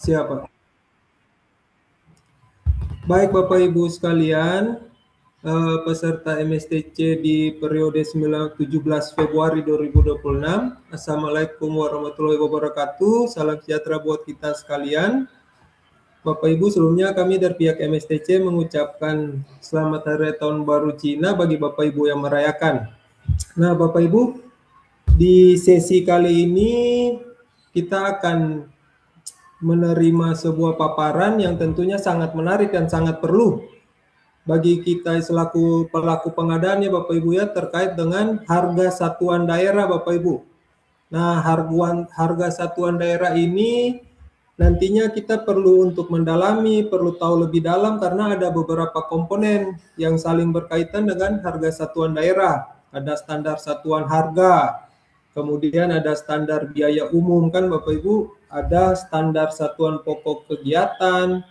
Siapa? Baik Bapak Ibu sekalian, peserta MSTC di periode 17 Februari 2026. Assalamualaikum warahmatullahi wabarakatuh. Salam sejahtera buat kita sekalian. Bapak Ibu, sebelumnya kami dari pihak MSTC mengucapkan selamat hari tahun baru Cina bagi Bapak Ibu yang merayakan. Nah, Bapak Ibu, di sesi kali ini kita akan menerima sebuah paparan yang tentunya sangat menarik dan sangat perlu bagi kita selaku pelaku pengadaan ya Bapak Ibu ya, terkait dengan harga satuan daerah Bapak Ibu. Nah, harga satuan daerah ini nantinya kita perlu untuk mendalami, perlu tahu lebih dalam karena ada beberapa komponen yang saling berkaitan dengan harga satuan daerah. Ada standar satuan harga, kemudian ada standar biaya umum kan Bapak Ibu, ada standar satuan pokok kegiatan,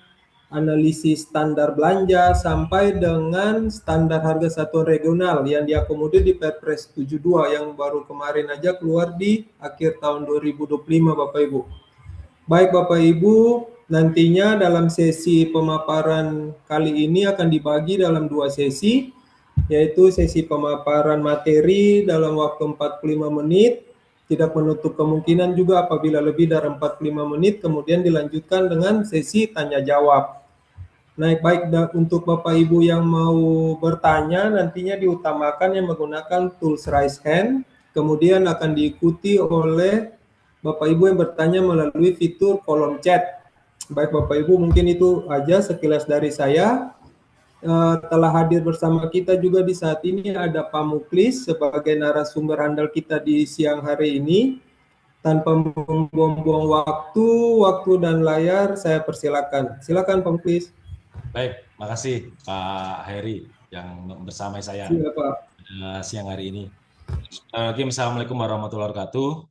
analisis standar belanja, sampai dengan standar harga satuan regional yang diakomodir di Perpres 72 yang baru kemarin aja keluar di akhir tahun 2025 Bapak Ibu. Baik Bapak Ibu, nantinya dalam sesi pemaparan kali ini akan dibagi dalam dua sesi, yaitu sesi pemaparan materi dalam waktu 45 menit, tidak menutup kemungkinan juga apabila lebih dari 45 menit, kemudian dilanjutkan dengan sesi tanya jawab. Nah, baik untuk Bapak Ibu yang mau bertanya, nantinya diutamakan yang menggunakan tools raise hand, kemudian akan diikuti oleh Bapak Ibu yang bertanya melalui fitur kolom chat. Baik Bapak Ibu, mungkin itu aja sekilas dari saya. Telah hadir bersama kita juga di saat ini ada Pak Muklis sebagai narasumber handal kita di siang hari ini. Tanpa membuang-buang waktu dan layar, saya persilakan. Silakan Pak Muklis. Baik, makasih Pak Heri yang bersama saya siang hari ini. Assalamualaikum warahmatullahi wabarakatuh.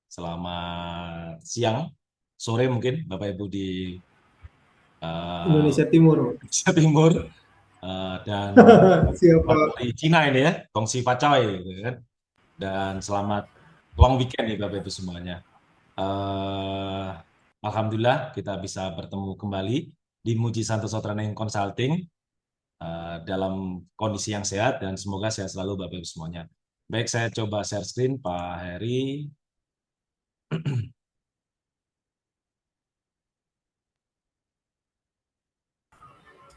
Selamat siang, sore mungkin Bapak Ibu di Indonesia Timur. Indonesia Timur dan dari Cina ini ya, Gongxi Facoy gitu kan. Dan selamat long weekend nih Bapak Ibu semuanya. Alhamdulillah kita bisa bertemu kembali di Muji Santoso Training Consulting dalam kondisi yang sehat dan semoga sehat selalu Bapak Ibu semuanya. Baik, saya coba share screen Pak Heri.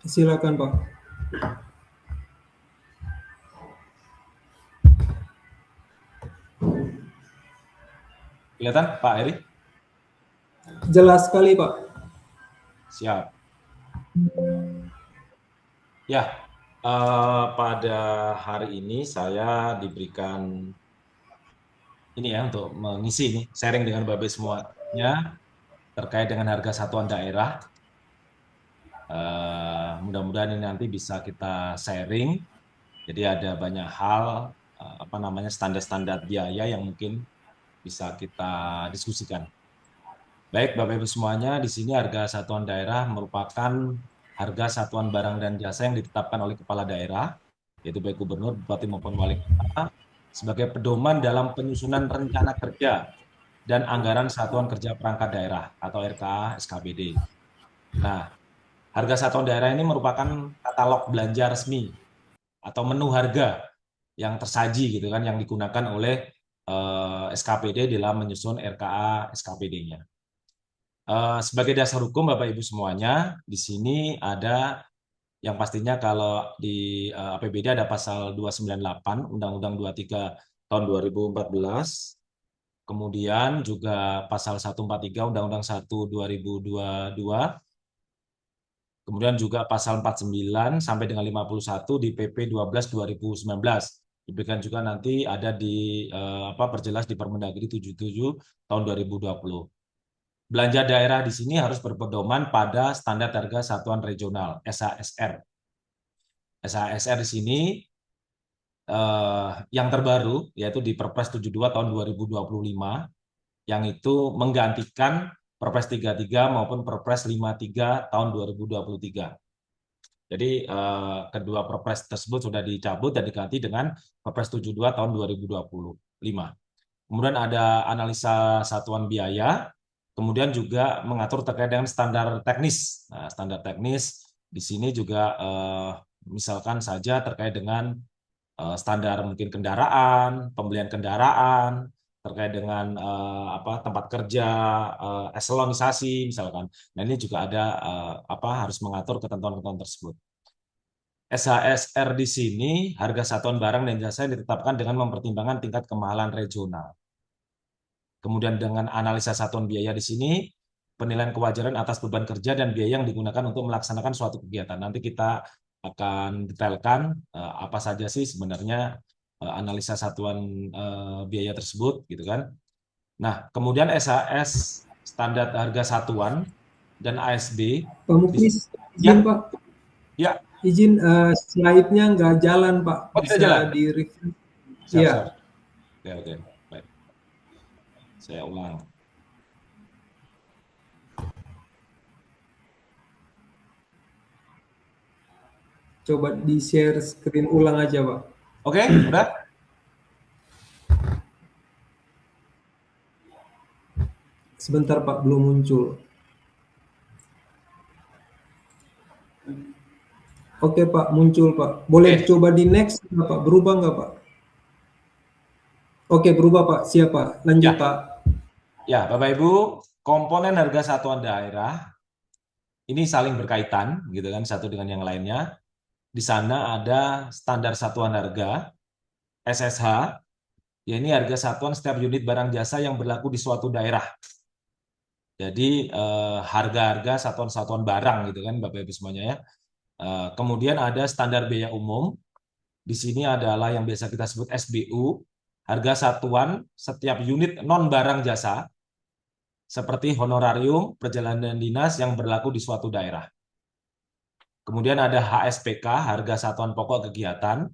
Silakan Pak. Kelihatan Pak Heri? Jelas sekali Pak. Siap. Ya, pada hari ini saya diberikan ini ya untuk mengisi ini sharing dengan Bapak semuanya terkait dengan harga satuan daerah. Mudah-mudahan ini nanti bisa kita sharing. Jadi ada banyak hal standar-standar biaya yang mungkin bisa kita diskusikan. Baik Bapak Ibu semuanya, di sini harga satuan daerah merupakan harga satuan barang dan jasa yang ditetapkan oleh kepala daerah, yaitu baik gubernur, bupati maupun wali kota, sebagai pedoman dalam penyusunan rencana kerja dan anggaran satuan kerja perangkat daerah atau RKA SKPD. Nah, harga satuan daerah ini merupakan katalog belanja resmi atau menu harga yang tersaji gitu kan, yang digunakan oleh SKPD dalam menyusun RKA SKPD-nya. Sebagai dasar hukum Bapak Ibu semuanya, di sini ada yang pastinya kalau di APBD ada pasal 298 Undang-Undang 23 tahun 2014, kemudian juga pasal 143 Undang-Undang 1 2022, kemudian juga pasal 49 sampai dengan 51 di PP 12 2019. Diberikan juga nanti ada di perjelas di Permendagri 77 tahun 2020. Belanja daerah di sini harus berpedoman pada standar harga satuan regional SHSR. SHSR di sini yang terbaru yaitu di Perpres 72 tahun 2025 yang itu menggantikan Perpres 33 maupun Perpres 53 tahun 2023. Jadi kedua Perpres tersebut sudah dicabut dan diganti dengan Perpres 72 tahun 2025. Kemudian ada analisa satuan biaya. Kemudian juga mengatur terkait dengan standar teknis. Nah, standar teknis di sini juga misalkan saja terkait dengan standar mungkin kendaraan, pembelian kendaraan, terkait dengan tempat kerja, eselonisasi misalkan. Nah, ini juga ada harus mengatur ketentuan-ketentuan tersebut. SHSR di sini harga satuan barang dan jasa yang ditetapkan dengan mempertimbangkan tingkat kemahalan regional. Kemudian dengan analisa satuan biaya di sini, penilaian kewajaran atas beban kerja dan biaya yang digunakan untuk melaksanakan suatu kegiatan. Nanti kita akan detailkan apa saja sih sebenarnya analisa satuan biaya tersebut, gitu kan. Nah, kemudian SAS standar harga satuan dan ASB. Pak Muklis, izin Ya, Pak, ya. izin slide-nya nggak jalan Pak, Oh, tidak jalan. bisa di-review. Siap, Iya, siap. Oke, oke. Baik. Saya ulang. coba di-share screen ulang aja Pak. Oke, udah? Sebentar Pak, belum muncul. Oke Pak, muncul Pak. Boleh Oke. coba di next nggak Pak? Berubah nggak Pak? Oke, berubah Pak. Siap Pak. Lanjut Ya, Pak. ya, Bapak Ibu, komponen harga satuan daerah ini saling berkaitan, gitu kan, satu dengan yang lainnya. Di sana ada standar satuan harga (SSH), ya ini harga satuan setiap unit barang jasa yang berlaku di suatu daerah. Jadi harga-harga satuan-satuan barang, gitu kan, Bapak Ibu semuanya ya. Kemudian ada standar biaya umum. Di sini adalah yang biasa kita sebut SBU, harga satuan setiap unit non barang jasa, seperti honorarium perjalanan dinas yang berlaku di suatu daerah. Kemudian ada HSPK, harga satuan pokok kegiatan.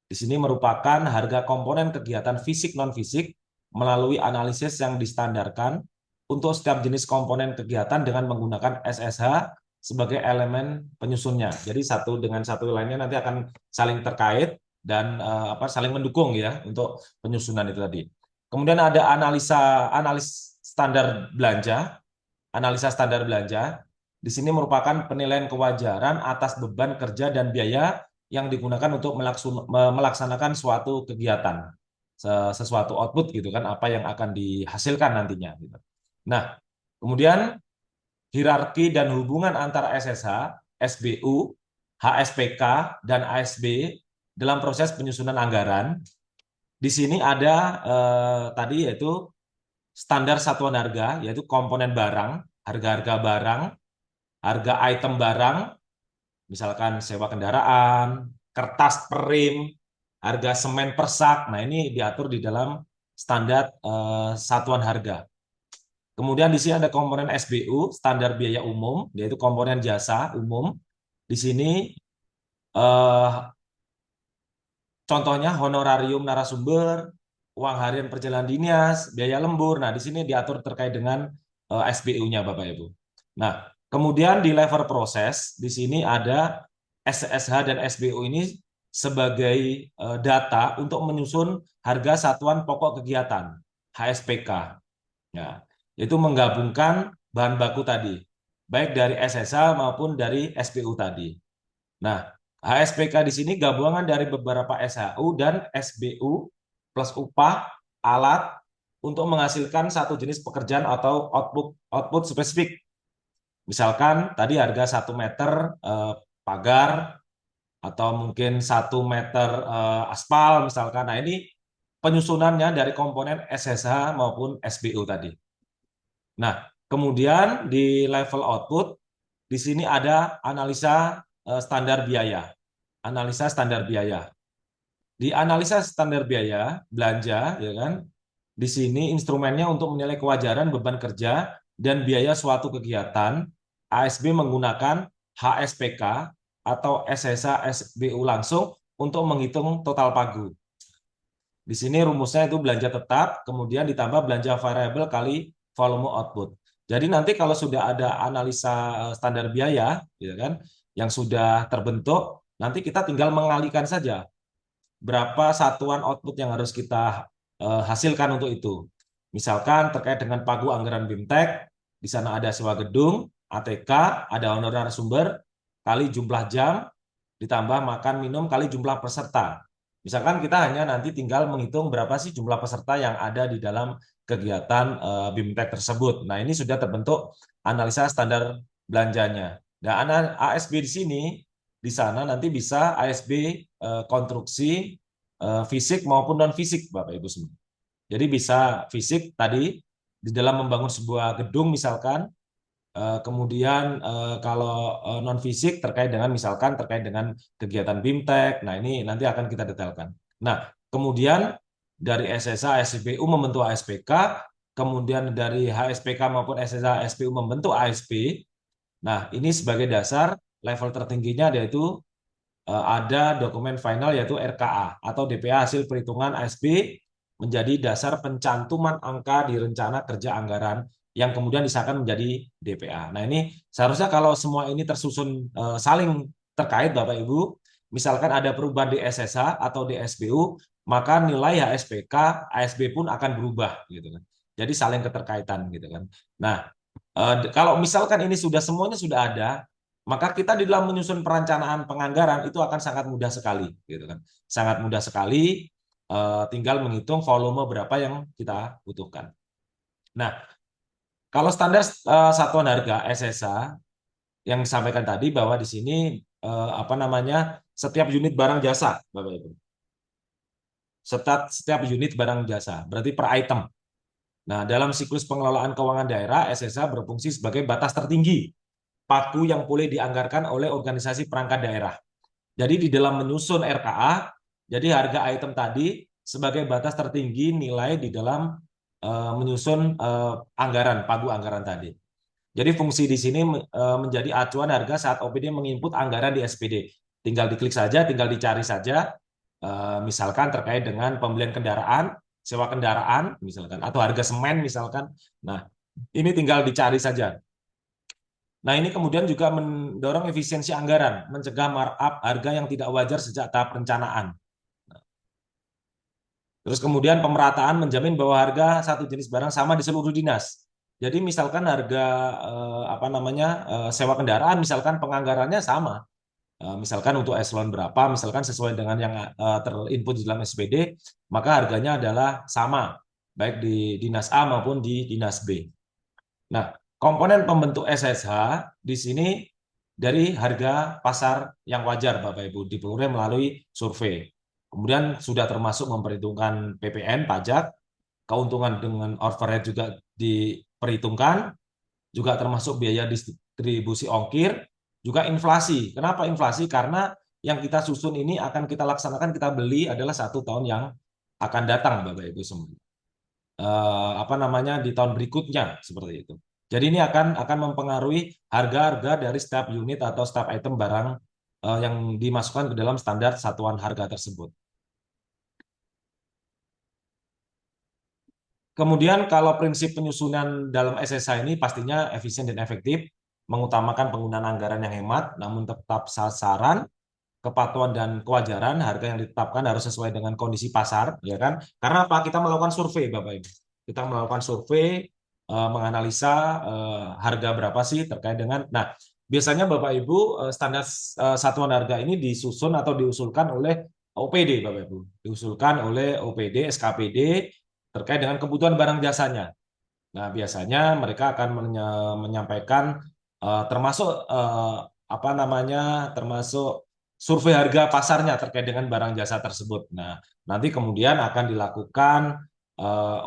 Di sini merupakan harga komponen kegiatan fisik non-fisik melalui analisis yang distandarkan untuk setiap jenis komponen kegiatan dengan menggunakan SSH sebagai elemen penyusunnya. Jadi satu dengan satu lainnya nanti akan saling terkait dan saling mendukung ya untuk penyusunan itu tadi. Kemudian ada analis standar belanja. Analisa standar belanja di sini merupakan penilaian kewajaran atas beban kerja dan biaya yang digunakan untuk melaksanakan suatu kegiatan, sesuatu output gitu kan, apa yang akan dihasilkan nantinya. Gitu. Nah, kemudian hierarki dan hubungan antara SSH, SBU, HSPK, dan ASB dalam proses penyusunan anggaran. Di sini ada tadi yaitu standar satuan harga, yaitu komponen barang, harga-harga barang, harga item barang, misalkan sewa kendaraan, kertas perim, harga semen per sak. Nah, ini diatur di dalam standar satuan harga. Kemudian di sini ada komponen SBU, standar biaya umum, yaitu komponen jasa umum. Di sini contohnya honorarium narasumber, uang harian perjalanan dinas, biaya lembur. Nah, di sini diatur terkait dengan SBU-nya, Bapak Ibu. Nah, kemudian di level proses, di sini ada SSH dan SBU ini sebagai data untuk menyusun harga satuan pokok kegiatan, HSPK. Ya, yaitu menggabungkan bahan baku tadi, baik dari SSH maupun dari SBU tadi. Nah, HSPK di sini gabungan dari beberapa SHU dan SBU plus upah alat untuk menghasilkan satu jenis pekerjaan atau output spesifik. Misalkan tadi harga 1 meter pagar atau mungkin 1 meter aspal misalkan. Nah, ini penyusunannya dari komponen SSH maupun SBU tadi. Nah, kemudian di level output di sini ada analisa standar biaya. Analisa standar biaya. Di analisa standar biaya belanja, ya kan? Di sini instrumennya untuk menilai kewajaran beban kerja dan biaya suatu kegiatan. ASB menggunakan HSPK atau SSH SBU langsung untuk menghitung total pagu. Di sini rumusnya itu belanja tetap, kemudian ditambah belanja variabel kali volume output. Jadi nanti kalau sudah ada analisa standar biaya, ya kan, yang sudah terbentuk, nanti kita tinggal mengalihkan saja berapa satuan output yang harus kita hasilkan untuk itu. Misalkan terkait dengan pagu anggaran BIMTEK, Di sana ada sewa gedung, ATK, ada honorer sumber, kali jumlah jam, ditambah makan minum, kali jumlah peserta. Misalkan kita hanya nanti tinggal menghitung berapa sih jumlah peserta yang ada di dalam kegiatan BIMTEK tersebut. Nah, ini sudah terbentuk analisa standar belanjanya. Nah, ASB di sini, di sana nanti bisa ASB konstruksi fisik maupun non fisik, Bapak Ibu semua. Jadi bisa fisik tadi di dalam membangun sebuah gedung misalkan, kemudian kalau non fisik terkait dengan misalkan terkait dengan kegiatan BIMTEK. Nah, ini nanti akan kita detailkan. Nah, kemudian dari SSA SPBU membentuk ASPK, kemudian dari HSPK maupun SSA SPU membentuk ASP. Nah, ini sebagai dasar level tertingginya yaitu ada dokumen final yaitu RKA atau DPA hasil perhitungan ASB menjadi dasar pencantuman angka di rencana kerja anggaran yang kemudian disahkan menjadi DPA. Nah, ini seharusnya kalau semua ini tersusun saling terkait Bapak Ibu, misalkan ada perubahan di SSH atau di SBU, maka nilai HSPK, ASB pun akan berubah gitu kan. Jadi saling keterkaitan gitu kan. Nah, kalau misalkan ini semuanya sudah ada, maka kita di dalam menyusun perencanaan penganggaran itu akan sangat mudah sekali, gitu kan? Sangat mudah sekali, tinggal menghitung volume berapa yang kita butuhkan. Nah, kalau standar satuan harga SSA yang disampaikan tadi bahwa di sini apa namanya setiap unit barang jasa, Bapak Ibu, setiap unit barang jasa, berarti per item. Nah, dalam siklus pengelolaan keuangan daerah, SSA berfungsi sebagai batas tertinggi pagu yang boleh dianggarkan oleh organisasi perangkat daerah. Jadi di dalam menyusun RKA, jadi harga item tadi sebagai batas tertinggi nilai di dalam menyusun anggaran, pagu anggaran tadi. Jadi fungsi di sini menjadi acuan harga saat OPD menginput anggaran di SPD. Tinggal diklik saja, tinggal dicari saja, misalkan terkait dengan pembelian kendaraan, sewa kendaraan, misalkan, atau harga semen, misalkan. Nah, ini tinggal dicari saja. Nah, ini kemudian juga mendorong efisiensi anggaran, mencegah markup harga yang tidak wajar sejak tahap perencanaan. Terus kemudian pemerataan menjamin bahwa harga satu jenis barang sama di seluruh dinas. Jadi misalkan harga apa namanya sewa kendaraan, misalkan penganggarannya sama. Misalkan untuk eselon berapa, misalkan sesuai dengan yang terinput di dalam SPD, maka harganya adalah sama, baik di dinas A maupun di dinas B. Nah, komponen pembentuk SSH di sini dari harga pasar yang wajar, Bapak Ibu, diperoleh melalui survei. Kemudian sudah termasuk memperhitungkan PPN, pajak, keuntungan dengan overhead juga diperhitungkan, juga termasuk biaya distribusi ongkir, juga inflasi. Kenapa inflasi? Karena yang kita susun ini akan kita laksanakan, kita beli adalah 1 tahun yang akan datang, Bapak Ibu semua. Apa namanya di tahun berikutnya seperti itu. Jadi ini akan mempengaruhi harga-harga dari setiap unit atau setiap item barang yang dimasukkan ke dalam standar satuan harga tersebut. Kemudian kalau prinsip penyusunan dalam SSA ini pastinya efisien dan efektif, mengutamakan penggunaan anggaran yang hemat, namun tetap sasaran, kepatuhan dan kewajaran, harga yang ditetapkan harus sesuai dengan kondisi pasar, ya kan? Karena apa? Kita melakukan survei, Bapak Ibu. Kita melakukan survei, menganalisa harga berapa sih terkait dengan. Nah, biasanya Bapak Ibu standar satuan harga ini disusun atau diusulkan oleh OPD, Bapak Ibu. Diusulkan oleh OPD, SKPD terkait dengan kebutuhan barang jasanya. Nah, biasanya mereka akan menyampaikan termasuk apa namanya, termasuk survei harga pasarnya terkait dengan barang jasa tersebut. Nah, nanti kemudian akan dilakukan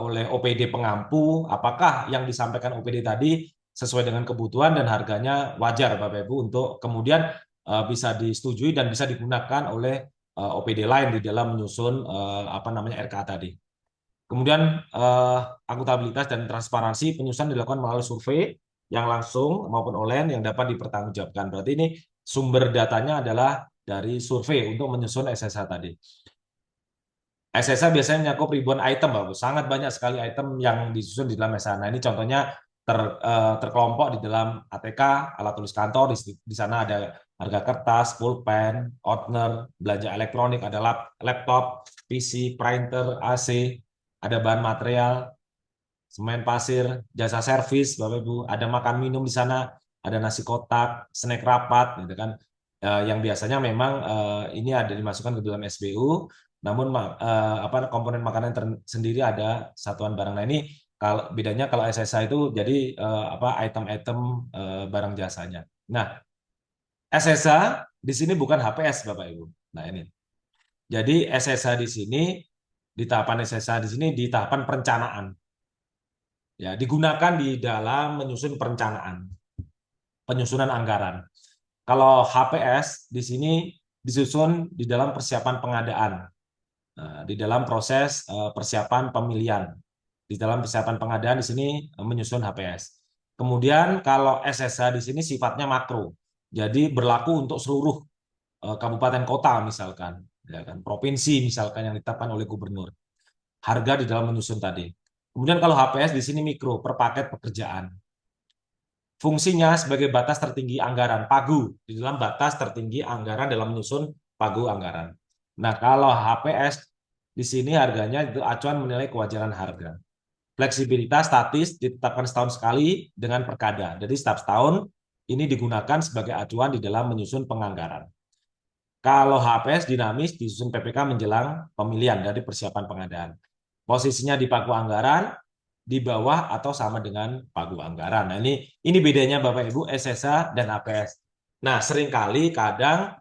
oleh OPD pengampu, apakah yang disampaikan OPD tadi sesuai dengan kebutuhan dan harganya wajar, Bapak Ibu, untuk kemudian bisa disetujui dan bisa digunakan oleh OPD lain di dalam menyusun apa namanya RKA tadi. Kemudian akuntabilitas dan transparansi penyusunan dilakukan melalui survei yang langsung maupun online yang dapat dipertanggungjawabkan. Berarti ini sumber datanya adalah dari survei untuk menyusun SSH tadi. SSH biasanya mencakup ribuan item, Bapak. Sangat banyak sekali item yang disusun di dalam SSH. Nah, ini contohnya terkelompok di dalam ATK, alat tulis kantor. Di sana ada harga kertas, pulpen, outener, belanja elektronik, ada laptop, PC, printer, AC, ada bahan material, semen pasir, jasa servis, Bapak Ibu, ada makan minum di sana, ada nasi kotak, snack rapat, gitu kan. Yang biasanya memang ini ada dimasukkan ke dalam SBU, namun apa komponen makanan sendiri ada satuan barang. Nah ini kalau bedanya kalau SSA itu jadi apa item-item barang jasanya. Nah SSA di sini bukan HPS Bapak Ibu. Nah ini. Jadi SSA di sini di tahapan SSA di sini di tahapan perencanaan. Ya, digunakan di dalam menyusun perencanaan, penyusunan anggaran. Kalau HPS di sini disusun di dalam persiapan pengadaan, di dalam proses persiapan pemilihan, di dalam persiapan pengadaan di sini menyusun HPS. Kemudian kalau SSA di sini sifatnya makro, jadi berlaku untuk seluruh kabupaten kota misalkan, ya kan, provinsi misalkan yang ditetapkan oleh gubernur. Harga di dalam menyusun tadi. Kemudian kalau HPS di sini mikro, per paket pekerjaan. Fungsinya sebagai batas tertinggi anggaran, pagu, di dalam batas tertinggi anggaran dalam menyusun pagu anggaran. Nah, kalau HPS di sini harganya itu acuan menilai kewajaran harga. Fleksibilitas statis ditetapkan setahun sekali dengan perkada. Jadi setiap setahun ini digunakan sebagai acuan di dalam menyusun penganggaran. Kalau HPS dinamis disusun PPK menjelang pemilihan dari persiapan pengadaan. Posisinya di pagu anggaran, di bawah atau sama dengan pagu anggaran. Nah, ini bedanya Bapak Ibu SSA dan HPS. Nah, seringkali kadang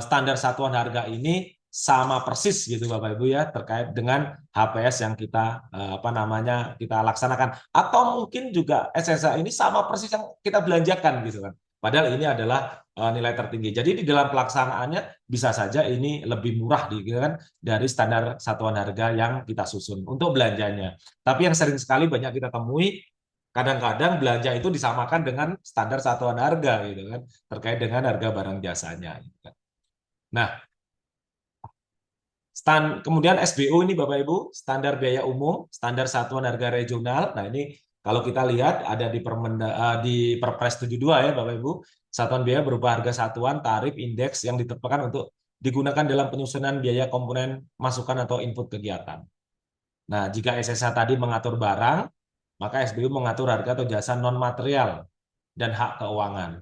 standar satuan harga ini sama persis gitu Bapak Ibu ya terkait dengan HPS yang kita apa namanya kita laksanakan atau mungkin juga SSA ini sama persis yang kita belanjakan gitu kan. Padahal ini adalah nilai tertinggi. Jadi di dalam pelaksanaannya bisa saja ini lebih murah gitu kan dari standar satuan harga yang kita susun untuk belanjanya. Tapi yang sering sekali banyak kita temui kadang-kadang belanja itu disamakan dengan standar satuan harga gitu kan terkait dengan harga barang jasanya. Gitu kan. Nah, kemudian SBU ini Bapak Ibu, standar biaya umum, standar satuan harga regional. Nah, ini kalau kita lihat ada di Perpres 72 ya Bapak Ibu, satuan biaya berupa harga satuan, tarif, indeks yang ditetapkan untuk digunakan dalam penyusunan biaya komponen masukan atau input kegiatan. Nah, jika SSA tadi mengatur barang, maka SBU mengatur harga atau jasa non material dan hak keuangan.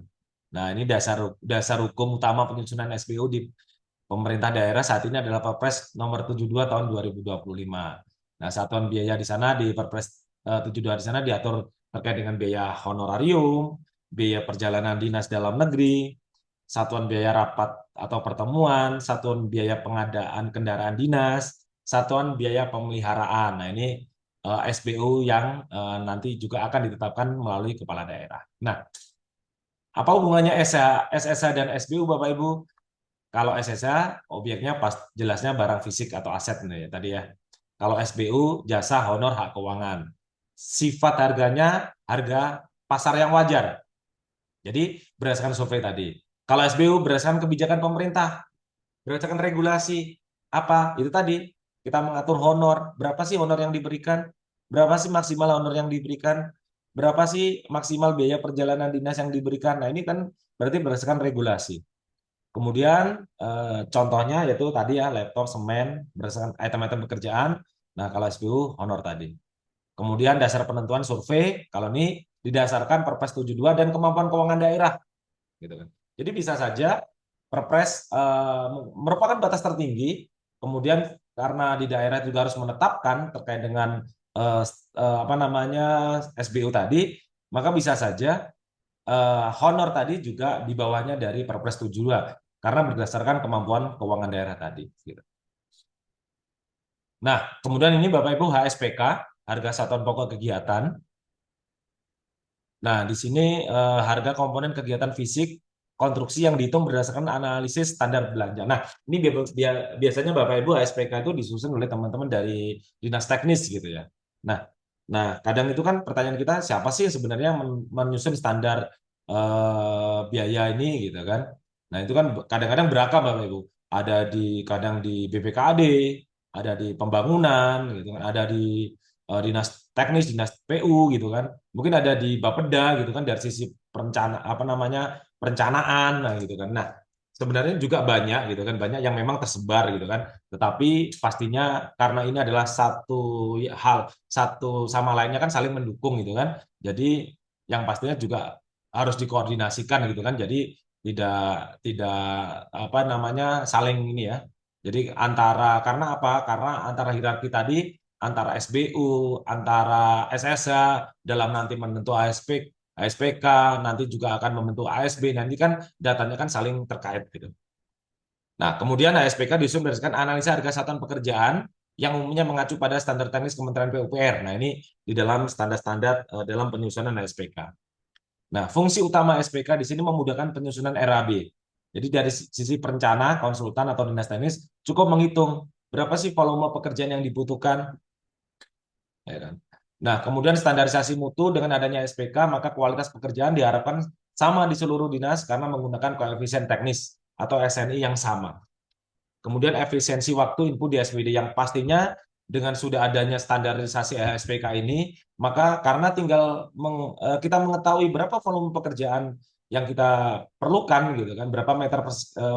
Nah, ini dasar hukum utama penyusunan SBU di pemerintah daerah saat ini adalah Perpres nomor 72 tahun 2025. Nah, satuan biaya di sana di Perpres 72 di sana diatur terkait dengan biaya honorarium, biaya perjalanan dinas dalam negeri, satuan biaya rapat atau pertemuan, satuan biaya pengadaan kendaraan dinas, satuan biaya pemeliharaan. Nah, ini SBU yang nanti juga akan ditetapkan melalui kepala daerah. Nah, apa hubungannya SSA dan SBU Bapak Ibu? Kalau SSA objeknya pas jelasnya barang fisik atau aset nih ya tadi ya. Kalau SBU jasa honor hak keuangan. Sifat harganya harga pasar yang wajar. Jadi berdasarkan survei tadi. Kalau SBU berdasarkan kebijakan pemerintah, berdasarkan regulasi apa? Itu tadi kita mengatur honor. Berapa sih honor yang diberikan? Berapa sih maksimal honor yang diberikan? Berapa sih maksimal biaya perjalanan dinas yang diberikan? Nah, ini kan berarti berdasarkan regulasi. Kemudian contohnya yaitu tadi ya laptop, semen, berdasarkan item-item pekerjaan. Nah, kalau SBU honor tadi. Kemudian dasar penentuan survei, kalau ini didasarkan Perpres 72 dan kemampuan keuangan daerah. Gitu kan. Jadi bisa saja Perpres merupakan batas tertinggi, kemudian karena di daerah juga harus menetapkan terkait dengan apa namanya SBU tadi, maka bisa saja honor tadi juga di bawahnya dari Perpres 72 karena berdasarkan kemampuan keuangan daerah tadi. Gitu. Nah, kemudian ini Bapak Ibu HSPK, harga satuan pokok kegiatan. Nah, di sini harga komponen kegiatan fisik konstruksi yang dihitung berdasarkan analisis standar belanja. Nah, ini biasanya Bapak Ibu HSPK itu disusun oleh teman-teman dari dinas teknis gitu ya. Nah, kadang itu kan pertanyaan kita siapa sih sebenarnya menyusun standar biaya ini gitu kan. Nah, itu kan kadang-kadang beragam Bapak Ibu. Ada kadang di BPKAD, ada di pembangunan gitu kan, ada di dinas teknis, dinas PU gitu kan. Mungkin ada di Bapeda gitu kan dari sisi perencanaan apa namanya perencanaan nah gitu kan. Nah, sebenarnya juga banyak gitu kan, banyak yang memang tersebar gitu kan. Tetapi pastinya karena ini adalah satu hal, satu sama lainnya kan saling mendukung gitu kan. Jadi yang pastinya juga harus dikoordinasikan gitu kan. Jadi tidak tidak apa namanya saling ini ya. Jadi antara karena apa? Karena antara hierarki tadi antara SBU, antara SSA dalam nanti menentu ASPK, nanti juga akan membentuk ASB, nanti kan datanya kan saling terkait gitu. Nah, kemudian ASPK disusun berdasarkan analisa harga satuan pekerjaan yang umumnya mengacu pada standar teknis Kementerian PUPR. Nah, ini di dalam standar-standar dalam penyusunan ASPK. Nah, fungsi utama ASPK di sini memudahkan penyusunan RAB. Jadi dari sisi perencana, konsultan atau dinas teknis cukup menghitung berapa sih volume pekerjaan yang dibutuhkan, ya kan? Nah, kemudian standarisasi mutu dengan adanya SPK, maka kualitas pekerjaan diharapkan sama di seluruh dinas karena menggunakan koefisien teknis atau SNI yang sama. Kemudian efisiensi waktu input di SPD yang pastinya dengan sudah adanya standarisasi SPK ini, maka karena tinggal kita mengetahui berapa volume pekerjaan yang kita perlukan gitu kan, berapa meter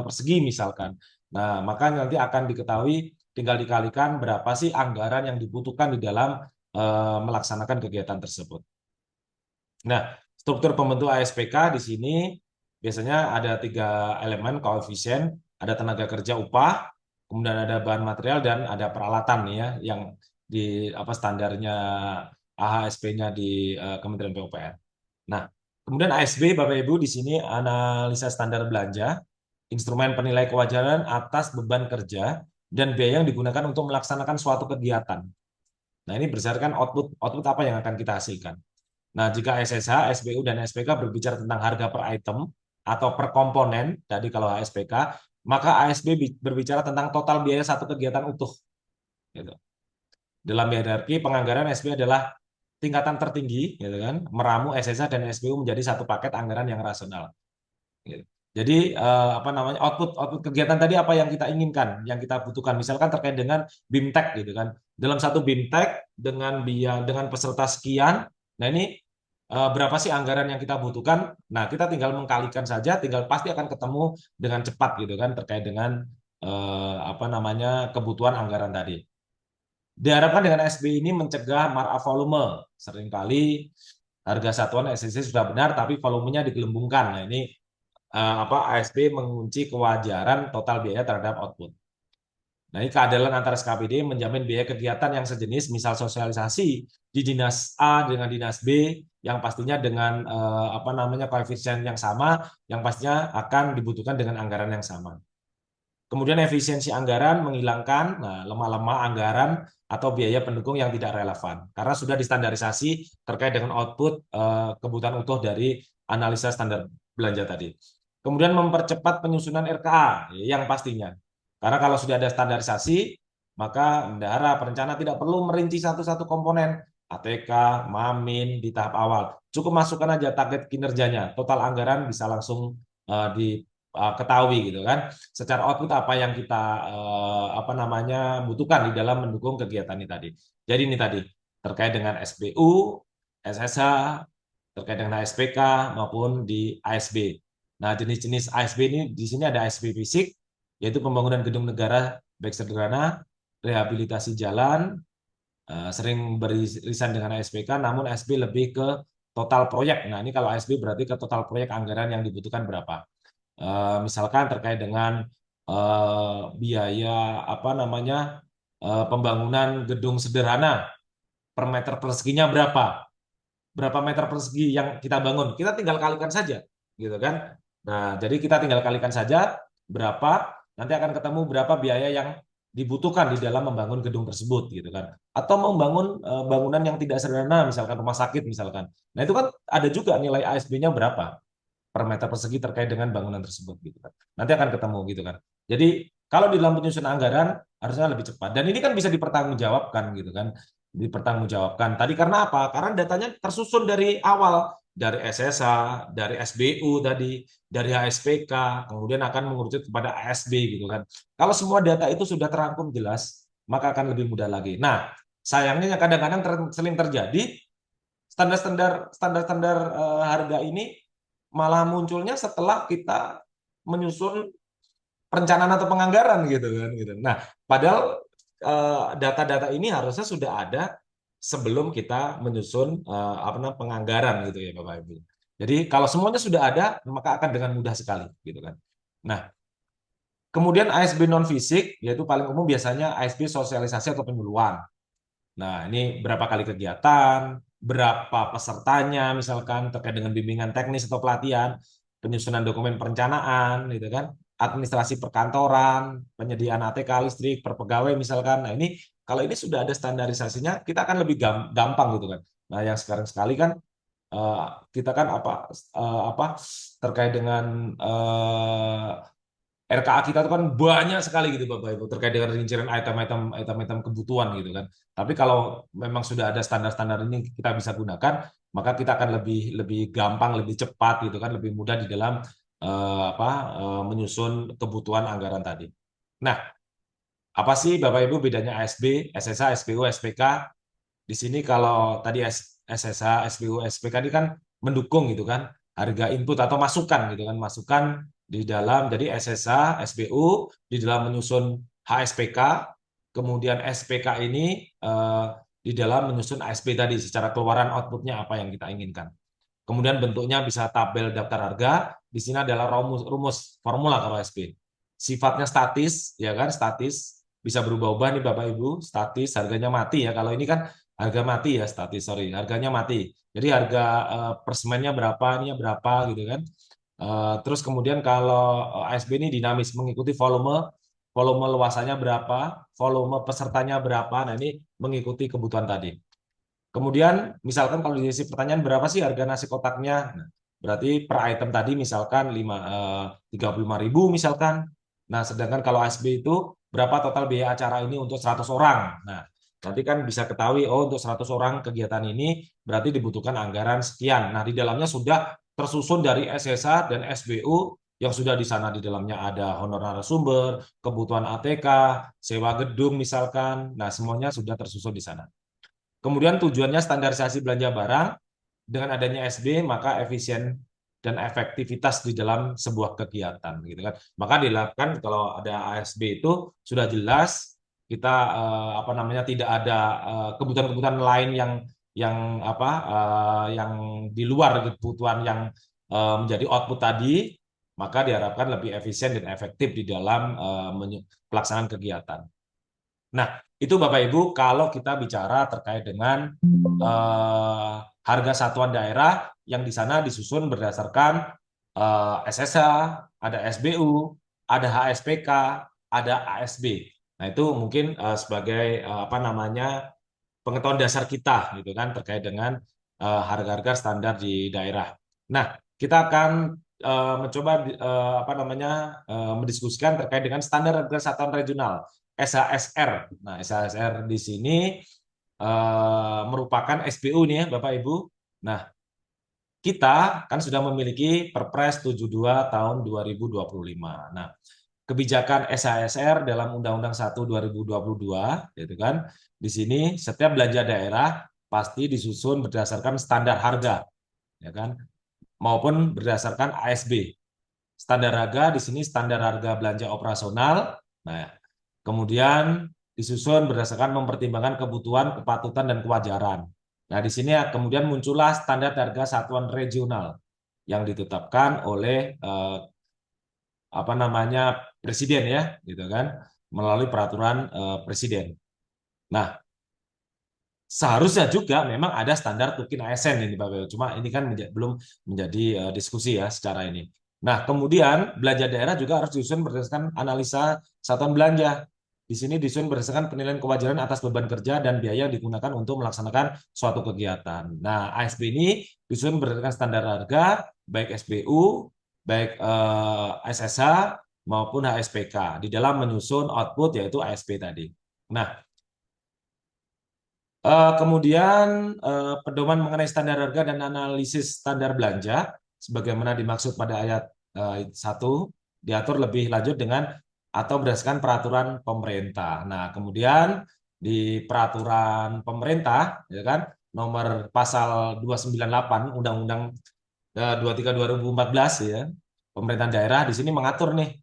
persegi misalkan. Nah, maka nanti akan diketahui tinggal dikalikan berapa sih anggaran yang dibutuhkan di dalam melaksanakan kegiatan tersebut. Nah, struktur pembentuk ASPK di sini biasanya ada 3 elemen koefisien, ada tenaga kerja upah, kemudian ada bahan material dan ada peralatan ya yang di apa standarnya AHSP-nya di Kementerian PUPR. Nah, kemudian ASB Bapak Ibu di sini analisa standar belanja, instrumen penilai kewajaran atas beban kerja dan biaya yang digunakan untuk melaksanakan suatu kegiatan. Nah, ini berdasarkan output apa yang akan kita hasilkan. Nah, jika SSH, SBU, dan SPK berbicara tentang harga per item atau per komponen, tadi kalau HSPK, maka ASB berbicara tentang total biaya satu kegiatan utuh. Gitu. Dalam hierarki penganggaran SB adalah tingkatan tertinggi, gitu kan, meramu SSH dan SBU menjadi satu paket anggaran yang rasional. Gitu. Jadi apa namanya output kegiatan tadi apa yang kita inginkan, yang kita butuhkan, misalkan terkait dengan BIMTEK gitu kan. Dalam satu BIMTEK dengan dengan peserta sekian, nah ini berapa sih anggaran yang kita butuhkan? Nah, kita tinggal mengkalikan saja, tinggal pasti akan ketemu dengan cepat gitu kan terkait dengan apa namanya kebutuhan anggaran tadi. Diharapkan dengan SB ini mencegah markup volume. Seringkali harga satuan SSC sudah benar tapi volumenya digelembungkan. Nah, ini apa ASB mengunci kewajaran total biaya terhadap output. Nah, ini keadilan antara SKPD menjamin biaya kegiatan yang sejenis, misal sosialisasi di dinas A dengan dinas B, yang pastinya dengan apa namanya koefisien yang sama, yang pastinya akan dibutuhkan dengan anggaran yang sama. Kemudian efisiensi anggaran menghilangkan lemah-lemah anggaran atau biaya pendukung yang tidak relevan, karena sudah distandarisasi terkait dengan output kebutuhan utuh dari analisa standar belanja tadi. Kemudian mempercepat penyusunan RKA yang pastinya. Karena kalau sudah ada standarisasi, maka bendahara perencana tidak perlu merinci satu-satu komponen ATK, MAMIN di tahap awal. Cukup masukkan aja target kinerjanya. Total anggaran bisa langsung diketahui gitu kan. Secara output apa yang kita apa namanya butuhkan di dalam mendukung kegiatan ini tadi. Jadi ini tadi terkait dengan SBU, SSH, terkait dengan ASPK maupun di ASB. Nah, jenis-jenis ASB ini di sini ada ASB fisik, yaitu pembangunan gedung negara baik sederhana, rehabilitasi jalan, sering beririsan dengan ASPK, namun ASB lebih ke total proyek. Nah, ini kalau ASB berarti ke total proyek anggaran yang dibutuhkan berapa. Misalkan terkait dengan biaya apa namanya pembangunan gedung sederhana per meter perseginya berapa meter persegi yang kita bangun, kita tinggal kalikan saja, gitu kan. Nah, jadi kita tinggal kalikan saja berapa, nanti akan ketemu berapa biaya yang dibutuhkan di dalam membangun gedung tersebut, gitu kan. Atau membangun bangunan yang tidak sederhana, misalkan rumah sakit, misalkan. Nah, itu kan ada juga nilai ASB-nya berapa per meter persegi terkait dengan bangunan tersebut, gitu kan. Nanti akan ketemu, gitu kan. Jadi kalau di dalam penyusunan anggaran harusnya lebih cepat. Dan ini kan bisa dipertanggungjawabkan, gitu kan dipertanggungjawabkan. Tadi karena apa? Karena datanya tersusun dari awal, dari SSA, dari SBU tadi, dari HSPK, kemudian akan mengerucut kepada ASB gitu kan. Kalau semua data itu sudah terangkum jelas, maka akan lebih mudah lagi. Nah, sayangnya kadang-kadang sering terjadi standar harga ini malah munculnya setelah kita menyusun perencanaan atau penganggaran gitu kan gitu. Nah, padahal data-data ini harusnya sudah ada sebelum kita menyusun apa namanya penganggaran gitu ya Bapak Ibu. Jadi kalau semuanya sudah ada maka akan dengan mudah sekali gitu kan. Nah, kemudian ASB non fisik yaitu paling umum biasanya ASB sosialisasi atau penyuluhan. Nah, ini berapa kali kegiatan, berapa pesertanya, misalkan terkait dengan bimbingan teknis atau pelatihan, penyusunan dokumen perencanaan, gitu kan, administrasi perkantoran, penyediaan ATK listrik per pegawai, misalkan. Nah, ini kalau ini sudah ada standarisasinya, kita akan lebih gampang gitu kan. Nah, yang sekarang sekali kan eh, kita kan apa terkait dengan RKA kita itu kan banyak sekali gitu Bapak Ibu terkait dengan rincian item-item kebutuhan gitu kan. Tapi kalau memang sudah ada standar-standar ini kita bisa gunakan, maka kita akan lebih lebih gampang, lebih cepat gitu kan, lebih mudah di dalam menyusun kebutuhan anggaran tadi. Nah, apa sih Bapak Ibu bedanya ASB, SSA, SPU, SPK? Di sini kalau tadi SSA, SPU, SPK ini kan mendukung gitu kan harga input atau masukan gitu kan masukan di dalam jadi SSA, SPU di dalam menyusun HSPK, kemudian SPK ini di dalam menyusun ASP tadi secara keluaran outputnya apa yang kita inginkan. Kemudian bentuknya bisa tabel daftar harga. Di sini adalah rumus formula kalau SP. Sifatnya statis, ya kan? Statis bisa berubah-ubah nih Bapak Ibu. Statis harganya mati ya. Kalau ini kan harga mati ya statis, sorry. Harganya mati. Jadi harga per semennya berapa, ini berapa gitu kan. Terus kemudian kalau ASB ini dinamis mengikuti volume, volume luasannya berapa, volume pesertanya berapa. Nah ini mengikuti kebutuhan tadi. Kemudian misalkan kalau di sisi pertanyaan berapa sih harga nasi kotaknya? Nah, berarti per item tadi misalkan 35.000 misalkan. Nah, sedangkan kalau ASB itu berapa total biaya acara ini untuk 100 orang. Nah, nanti kan bisa ketahui oh untuk 100 orang kegiatan ini berarti dibutuhkan anggaran sekian. Nah, di dalamnya sudah tersusun dari SSA dan SBU yang sudah di sana di dalamnya ada honor narasumber, kebutuhan ATK, sewa gedung misalkan. Nah, semuanya sudah tersusun di sana. Kemudian tujuannya standarisasi belanja barang, dengan adanya SB maka efisien dan efektivitas di dalam sebuah kegiatan gitu kan. Maka dilakukan kalau ada ASB itu sudah jelas kita apa namanya tidak ada kebutuhan-kebutuhan lain yang di luar kebutuhan yang menjadi output tadi, maka diharapkan lebih efisien dan efektif di dalam pelaksanaan kegiatan. Nah, itu Bapak Ibu kalau kita bicara terkait dengan harga satuan daerah yang di sana disusun berdasarkan SSA, ada SBU, ada HSPK, ada ASB. Nah, itu mungkin sebagai apa namanya pengetahuan dasar kita gitu kan terkait dengan harga-harga standar di daerah. Nah, kita akan mencoba apa namanya mendiskusikan terkait dengan standar harga satuan regional SHSR. Nah, SHSR di sini merupakan SBU nih ya Bapak Ibu. Nah, kita kan sudah memiliki Perpres 72 tahun 2025. Nah, kebijakan SHSR dalam Undang-Undang 1 2022 gitu kan. Di sini setiap belanja daerah pasti disusun berdasarkan standar harga ya kan maupun berdasarkan ASB. Standar harga di sini standar harga belanja operasional. Nah, kemudian disusun berdasarkan mempertimbangkan kebutuhan, kepatutan dan kewajaran. Nah, di sini kemudian muncullah standar harga satuan regional yang ditetapkan oleh apa namanya presiden ya, gitu kan, melalui peraturan presiden. Nah, seharusnya juga memang ada standar tukin ASN ini Pak Beo. Cuma ini kan belum menjadi diskusi ya secara ini. Nah, kemudian belanja daerah juga harus disusun berdasarkan analisa satuan belanja. Di sini disusun berdasarkan penilaian kewajaran atas beban kerja dan biaya yang digunakan untuk melaksanakan suatu kegiatan. Nah, ASB ini disusun berdasarkan standar harga, baik SBU, baik SSH, maupun HSPK, di dalam menyusun output yaitu ASP tadi. Nah, kemudian pedoman mengenai standar harga dan analisis standar belanja sebagaimana dimaksud pada ayat 1 diatur lebih lanjut dengan atau berdasarkan peraturan pemerintah. Nah, kemudian di peraturan pemerintah ya kan nomor pasal 298 Undang-Undang 23 2014 ya. Pemerintahan daerah di sini mengatur nih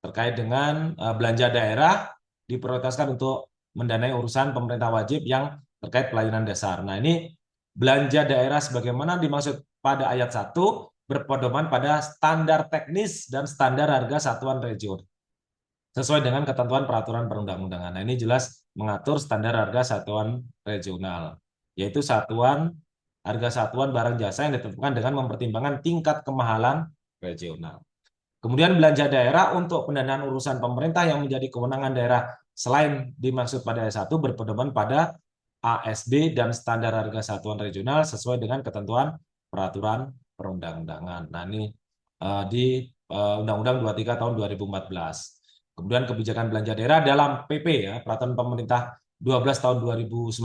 terkait dengan belanja daerah diprioritaskan untuk mendanai urusan pemerintah wajib yang terkait pelayanan dasar. Nah, ini belanja daerah sebagaimana dimaksud pada ayat 1 berpedoman pada standar teknis dan standar harga satuan region sesuai dengan ketentuan peraturan perundang-undangan. Nah, ini jelas mengatur standar harga satuan regional, yaitu harga satuan barang jasa yang ditentukan dengan mempertimbangkan tingkat kemahalan regional. Kemudian belanja daerah untuk pendanaan urusan pemerintah yang menjadi kewenangan daerah selain dimaksud pada ayat 1 berpedoman pada ASB dan standar harga satuan regional sesuai dengan ketentuan peraturan perundang-undangan. Nah, ini di Undang-Undang 23 tahun 2014. Kemudian kebijakan belanja daerah dalam PP ya, Peraturan Pemerintah 12 tahun 2019.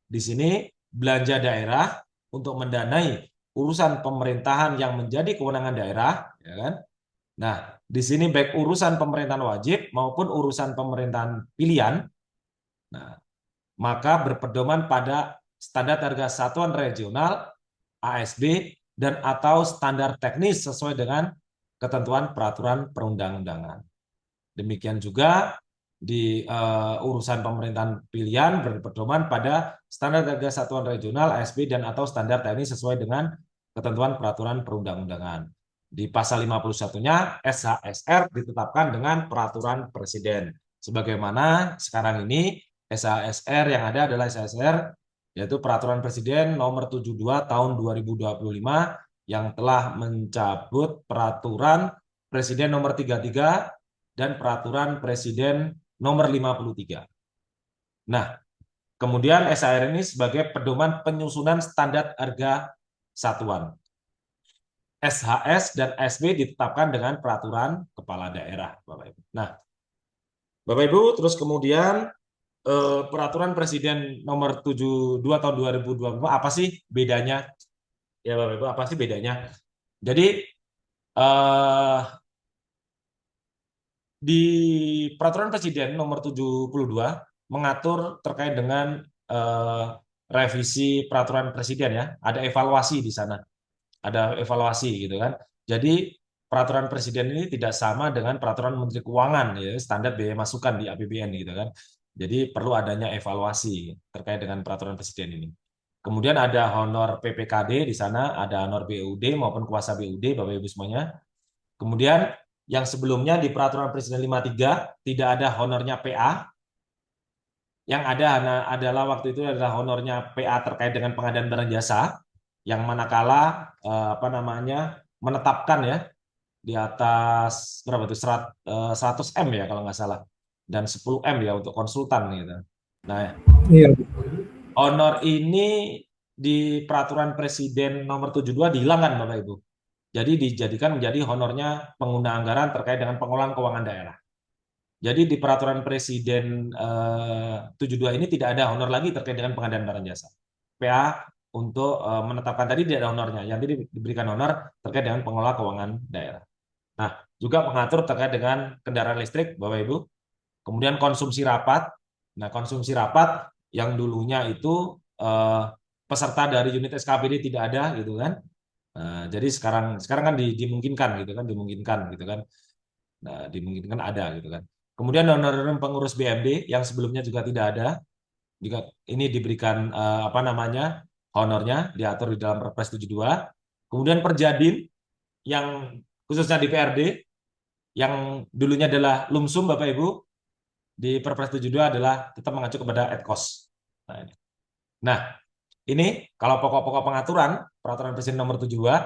Di sini belanja daerah untuk mendanai urusan pemerintahan yang menjadi kewenangan daerah, ya kan? Nah, di sini baik urusan pemerintahan wajib maupun urusan pemerintahan pilihan, nah, maka berpedoman pada standar harga satuan regional ASB dan atau standar teknis sesuai dengan ketentuan peraturan perundang-undangan. Demikian juga di urusan pemerintahan pilihan berpedoman pada standar harga satuan regional ASB dan atau standar teknis sesuai dengan ketentuan peraturan perundang-undangan. Di pasal 51-nya SHSR ditetapkan dengan peraturan presiden. Sebagaimana sekarang ini SHSR yang ada adalah SHSR yaitu peraturan presiden nomor 72 tahun 2025 yang telah mencabut peraturan presiden nomor 33 dan peraturan presiden nomor 53. Nah, kemudian SHR ini sebagai pedoman penyusunan standar harga satuan. SHS dan SB ditetapkan dengan peraturan kepala daerah, Bapak Ibu. Nah, Bapak Ibu, terus kemudian peraturan presiden nomor 72 tahun 2020 apa sih bedanya? Ya Bapak Ibu, apa sih bedanya? Jadi di peraturan presiden nomor 72 mengatur terkait dengan revisi peraturan presiden ya, ada evaluasi di sana. Ada evaluasi gitu kan. Jadi peraturan presiden ini tidak sama dengan peraturan Menteri Keuangan ya, standar biaya masukan di APBN gitu kan. Jadi perlu adanya evaluasi terkait dengan peraturan presiden ini. Kemudian ada honor PPKD di sana, ada honor BUD maupun kuasa BUD Bapak Ibu semuanya. Kemudian yang sebelumnya di peraturan presiden 53 tidak ada honornya PA. Yang ada adalah waktu itu adalah honornya PA terkait dengan pengadaan barang jasa yang manakala menetapkan ya di atas berapa itu 100 M ya kalau nggak salah dan 10 M ya untuk konsultan gitu. Nah, Iya. honor ini di peraturan presiden nomor 72 dihilangkan Bapak Ibu. Jadi dijadikan menjadi honornya pengguna anggaran terkait dengan pengelolaan keuangan daerah. Jadi di peraturan presiden 72 ini tidak ada honor lagi terkait dengan pengadaan barang jasa. PA untuk menetapkan tadi tidak ada honornya. Yang tadi diberikan honor terkait dengan pengelola keuangan daerah. Nah, juga mengatur terkait dengan kendaraan listrik, Bapak Ibu. Kemudian konsumsi rapat. Nah, konsumsi rapat yang dulunya itu peserta dari unit SKPD tidak ada gitu kan. Nah, jadi sekarang kan dimungkinkan gitu kan. Nah, dimungkinkan ada gitu kan. Kemudian honorarium pengurus BMD yang sebelumnya juga tidak ada, juga ini diberikan honornya diatur di dalam Perpres 72. Kemudian Perjadin yang khususnya di PRD yang dulunya adalah lumsum Bapak Ibu di Perpres 72 adalah tetap mengacu kepada @kos. Nah, ini kalau pokok-pokok pengaturan peraturan presiden nomor 72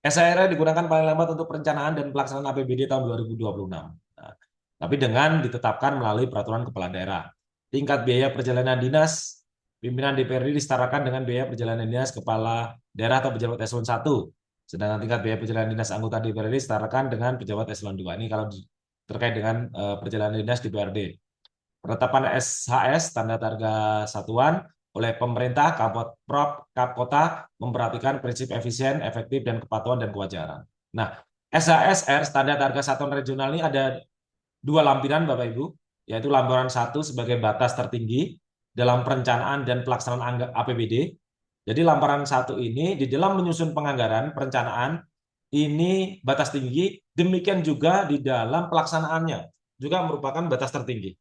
SHR digunakan paling lambat untuk perencanaan dan pelaksanaan APBD tahun 2026. Nah, tapi dengan ditetapkan melalui peraturan kepala daerah. Tingkat biaya perjalanan dinas pimpinan DPRD disetarakan dengan biaya perjalanan dinas kepala daerah atau pejabat eselon 1. Sedangkan tingkat biaya perjalanan dinas anggota DPRD disetarakan dengan pejabat eselon 2. Ini kalau terkait dengan perjalanan dinas DPRD. Penetapan SHS standar harga satuan oleh pemerintah, Kapprop, Kapkota memperhatikan prinsip efisien, efektif, dan kepatuhan dan kewajaran. Nah, SHSR standar harga satuan regional ini ada dua lampiran Bapak Ibu, yaitu lampiran 1 sebagai batas tertinggi dalam perencanaan dan pelaksanaan APBD. Jadi lampiran 1 ini di dalam menyusun penganggaran perencanaan ini batas tinggi, demikian juga di dalam pelaksanaannya juga merupakan batas tertinggi.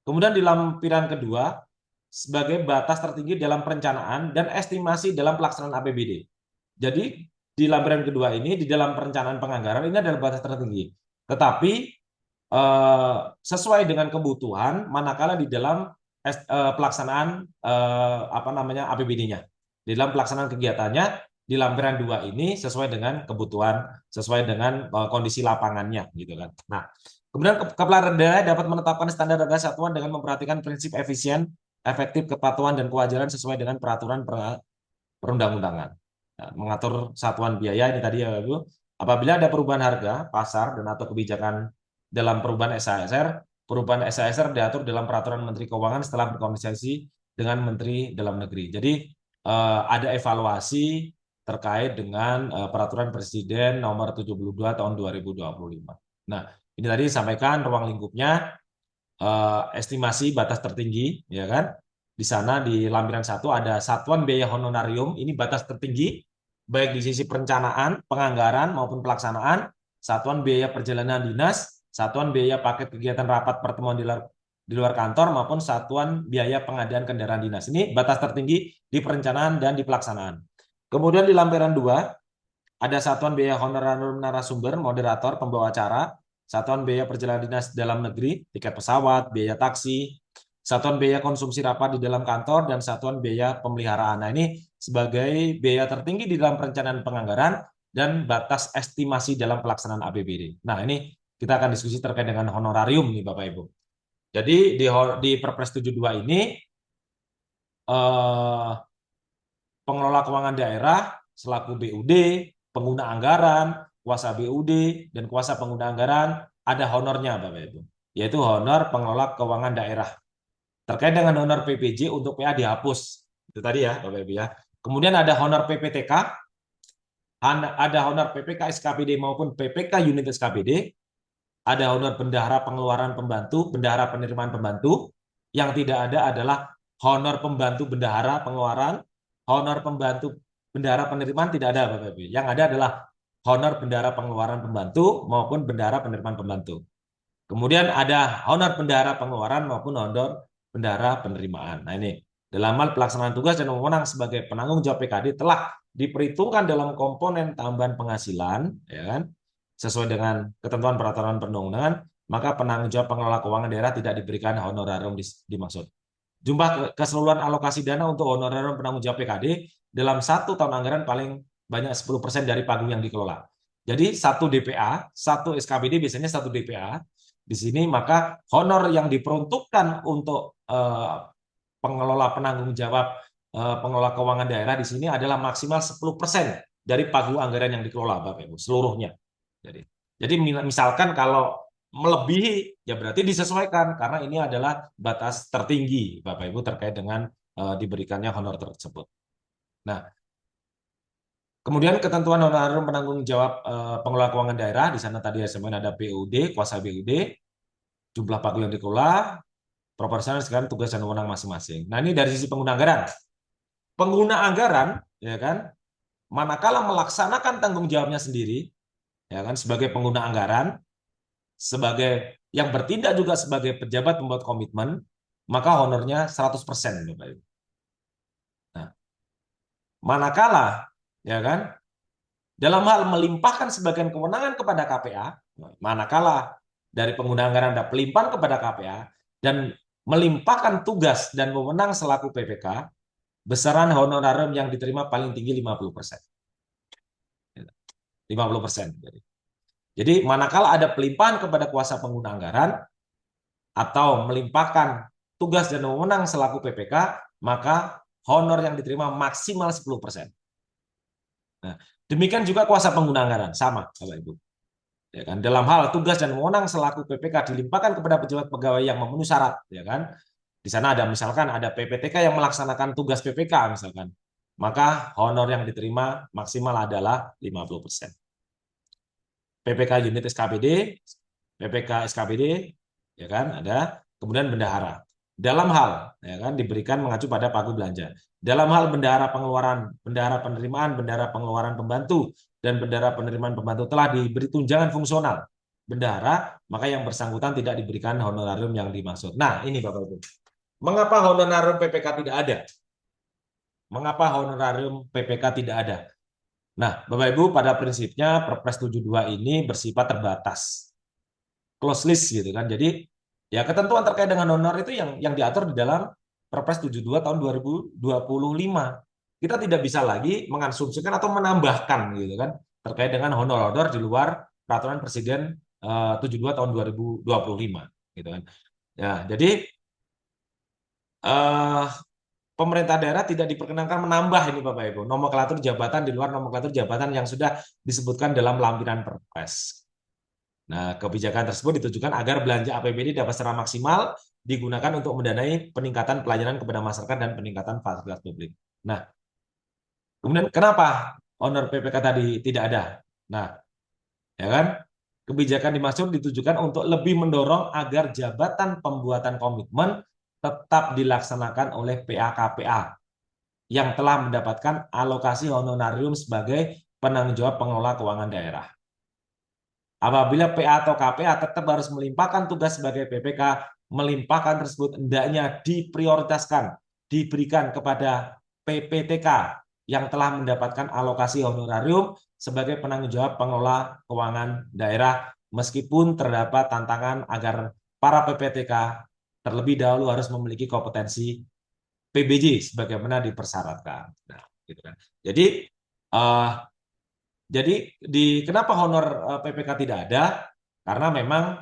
Kemudian di lampiran kedua sebagai batas tertinggi dalam perencanaan dan estimasi dalam pelaksanaan APBD. Jadi di lampiran kedua ini di dalam perencanaan penganggaran ini adalah batas tertinggi. Tetapi sesuai dengan kebutuhan manakala di dalam pelaksanaan APBD-nya. Di dalam pelaksanaan kegiatannya di lampiran 2 ini sesuai dengan kebutuhan, sesuai dengan kondisi lapangannya gitu kan. Nah, kemudian kepala daerah dapat menetapkan standar harga satuan dengan memperhatikan prinsip efisien, efektif, kepatuhan dan kewajaran sesuai dengan peraturan perundang-undangan. Nah, mengatur satuan biaya ini tadi ya Ibu. Apabila ada perubahan harga pasar dan atau kebijakan dalam perubahan SHSR diatur dalam peraturan Menteri Keuangan setelah berkoordinasi dengan Menteri Dalam Negeri. Jadi ada evaluasi terkait dengan peraturan Presiden nomor 72 tahun 2025. Nah, ini tadi disampaikan ruang lingkupnya estimasi batas tertinggi, ya kan? Di sana di lampiran 1 ada satuan biaya honorarium, ini batas tertinggi, baik di sisi perencanaan, penganggaran maupun pelaksanaan, satuan biaya perjalanan dinas, satuan biaya paket kegiatan rapat pertemuan di luar kantor maupun satuan biaya pengadaan kendaraan dinas. Ini batas tertinggi di perencanaan dan di pelaksanaan. Kemudian di lampiran 2 ada satuan biaya honorarium narasumber, moderator, pembawa acara, satuan biaya perjalanan dinas dalam negeri, tiket pesawat, biaya taksi, satuan biaya konsumsi rapat di dalam kantor, dan satuan biaya pemeliharaan. Nah, ini sebagai biaya tertinggi di dalam perencanaan penganggaran dan batas estimasi dalam pelaksanaan APBD. Nah, ini kita akan diskusi terkait dengan honorarium nih Bapak Ibu. Jadi di Perpres 72 ini pengelola keuangan daerah selaku BUD, pengguna anggaran, kuasa BUD, dan kuasa pengguna anggaran ada honornya Bapak Ibu, yaitu honor pengelola keuangan daerah. Terkait dengan honor PPJ untuk PA dihapus. Itu tadi ya Bapak Ibu ya. Kemudian ada honor PPTK, ada honor PPK SKPD maupun PPK unit SKPD, ada honor bendahara pengeluaran pembantu, bendahara penerimaan pembantu. Yang tidak ada adalah honor pembantu bendahara pengeluaran, honor pembantu bendahara penerimaan tidak ada Bapak Ibu. Yang ada adalah honor bendahara pengeluaran pembantu maupun bendahara penerimaan pembantu. Kemudian ada honor bendahara pengeluaran maupun honor bendahara penerimaan. Nah ini dalam hal pelaksanaan tugas dan wewenang sebagai penanggung jawab PKD telah diperhitungkan dalam komponen tambahan penghasilan, ya kan, sesuai dengan ketentuan peraturan perundang-undangan, maka penanggung jawab pengelola keuangan daerah tidak diberikan honorarium dimaksud. Jumlah keseluruhan alokasi dana untuk honorarium penanggung jawab PKD dalam 1 tahun anggaran paling banyak 10% dari pagu yang dikelola. Jadi 1 DPA, 1 SKPD biasanya 1 DPA. Di sini maka honor yang diperuntukkan untuk pengelola penanggung jawab pengelola keuangan daerah di sini adalah maksimal 10% dari pagu anggaran yang dikelola Bapak Ibu seluruhnya. Jadi misalkan kalau melebihi ya berarti disesuaikan karena ini adalah batas tertinggi Bapak Ibu terkait dengan diberikannya honor tersebut. Nah, kemudian ketentuan honorarium penanggung jawab pengelola keuangan daerah di sana tadi sebenarnya ada BUD, kuasa BUD, jumlah pagu yang dikelola, proporsional sekarang tugas dan wewenang masing-masing. Nah, ini dari sisi pengguna anggaran. Pengguna anggaran ya kan manakala melaksanakan tanggung jawabnya sendiri ya kan sebagai pengguna anggaran, sebagai yang bertindak juga sebagai pejabat pembuat komitmen, maka honornya 100% Bapak Ibu. Nah, manakala ya kan dalam hal melimpahkan sebagian kewenangan kepada KPA, manakala dari pengguna anggaran ada pelimpahan kepada KPA dan melimpahkan tugas dan wewenang selaku PPK, besaran honorarium yang diterima paling tinggi 50%. 50%. Jadi manakala ada pelimpahan kepada kuasa pengguna anggaran atau melimpahkan tugas dan wewenang selaku PPK, maka honor yang diterima maksimal 10%. Nah, demikian juga kuasa pengguna anggaran, sama Bapak Ibu. Ya kan? Dalam hal tugas dan wewenang selaku PPK dilimpahkan kepada pejabat pegawai yang memenuhi syarat, ya kan? Di sana ada misalkan ada PPTK yang melaksanakan tugas PPK misalkan, maka honor yang diterima maksimal adalah 50%. PPK unit SKPD, PPK SKPD, ya kan ada, kemudian bendahara. Dalam hal, ya kan diberikan mengacu pada pagu belanja. Dalam hal bendahara pengeluaran, bendahara penerimaan, bendahara pengeluaran pembantu, dan bendahara penerimaan pembantu telah diberi tunjangan fungsional bendahara, maka yang bersangkutan tidak diberikan honorarium yang dimaksud. Nah, ini Bapak Ibu. Mengapa honorarium PPK tidak ada? Mengapa honorarium PPK tidak ada? Nah, Bapak Ibu, pada prinsipnya Perpres 72 ini bersifat terbatas. Close list gitu kan. Jadi ya ketentuan terkait dengan honor itu yang diatur di dalam Perpres 72 tahun 2025. Kita tidak bisa lagi mengasumsikan atau menambahkan gitu kan terkait dengan honor-honor di luar peraturan Presiden 72 tahun 2025 gitu kan. Ya, jadi eh, pemerintah daerah tidak diperkenankan menambah ini Bapak Ibu nomenklatur jabatan di luar nomenklatur jabatan yang sudah disebutkan dalam lampiran Perpres. Nah, kebijakan tersebut ditujukan agar belanja APBD dapat secara maksimal digunakan untuk mendanai peningkatan pelayanan kepada masyarakat dan peningkatan fasilitas publik. Nah, kemudian kenapa honor PPK tadi tidak ada? Nah, ya kan? Kebijakan dimaksud ditujukan untuk lebih mendorong agar jabatan pembuatan komitmen tetap dilaksanakan oleh PA-KPA yang telah mendapatkan alokasi honorarium sebagai penanggung jawab pengelola keuangan daerah. Apabila PA atau KPA tetap harus melimpahkan tugas sebagai PPK, melimpahkan tersebut hendaknya diprioritaskan, diberikan kepada PPTK yang telah mendapatkan alokasi honorarium sebagai penanggung jawab pengelola keuangan daerah, meskipun terdapat tantangan agar para PPTK terlebih dahulu harus memiliki kompetensi PBJ sebagaimana dipersyaratkan. Nah, gitu kan. Jadi kenapa honor PPK tidak ada? Karena memang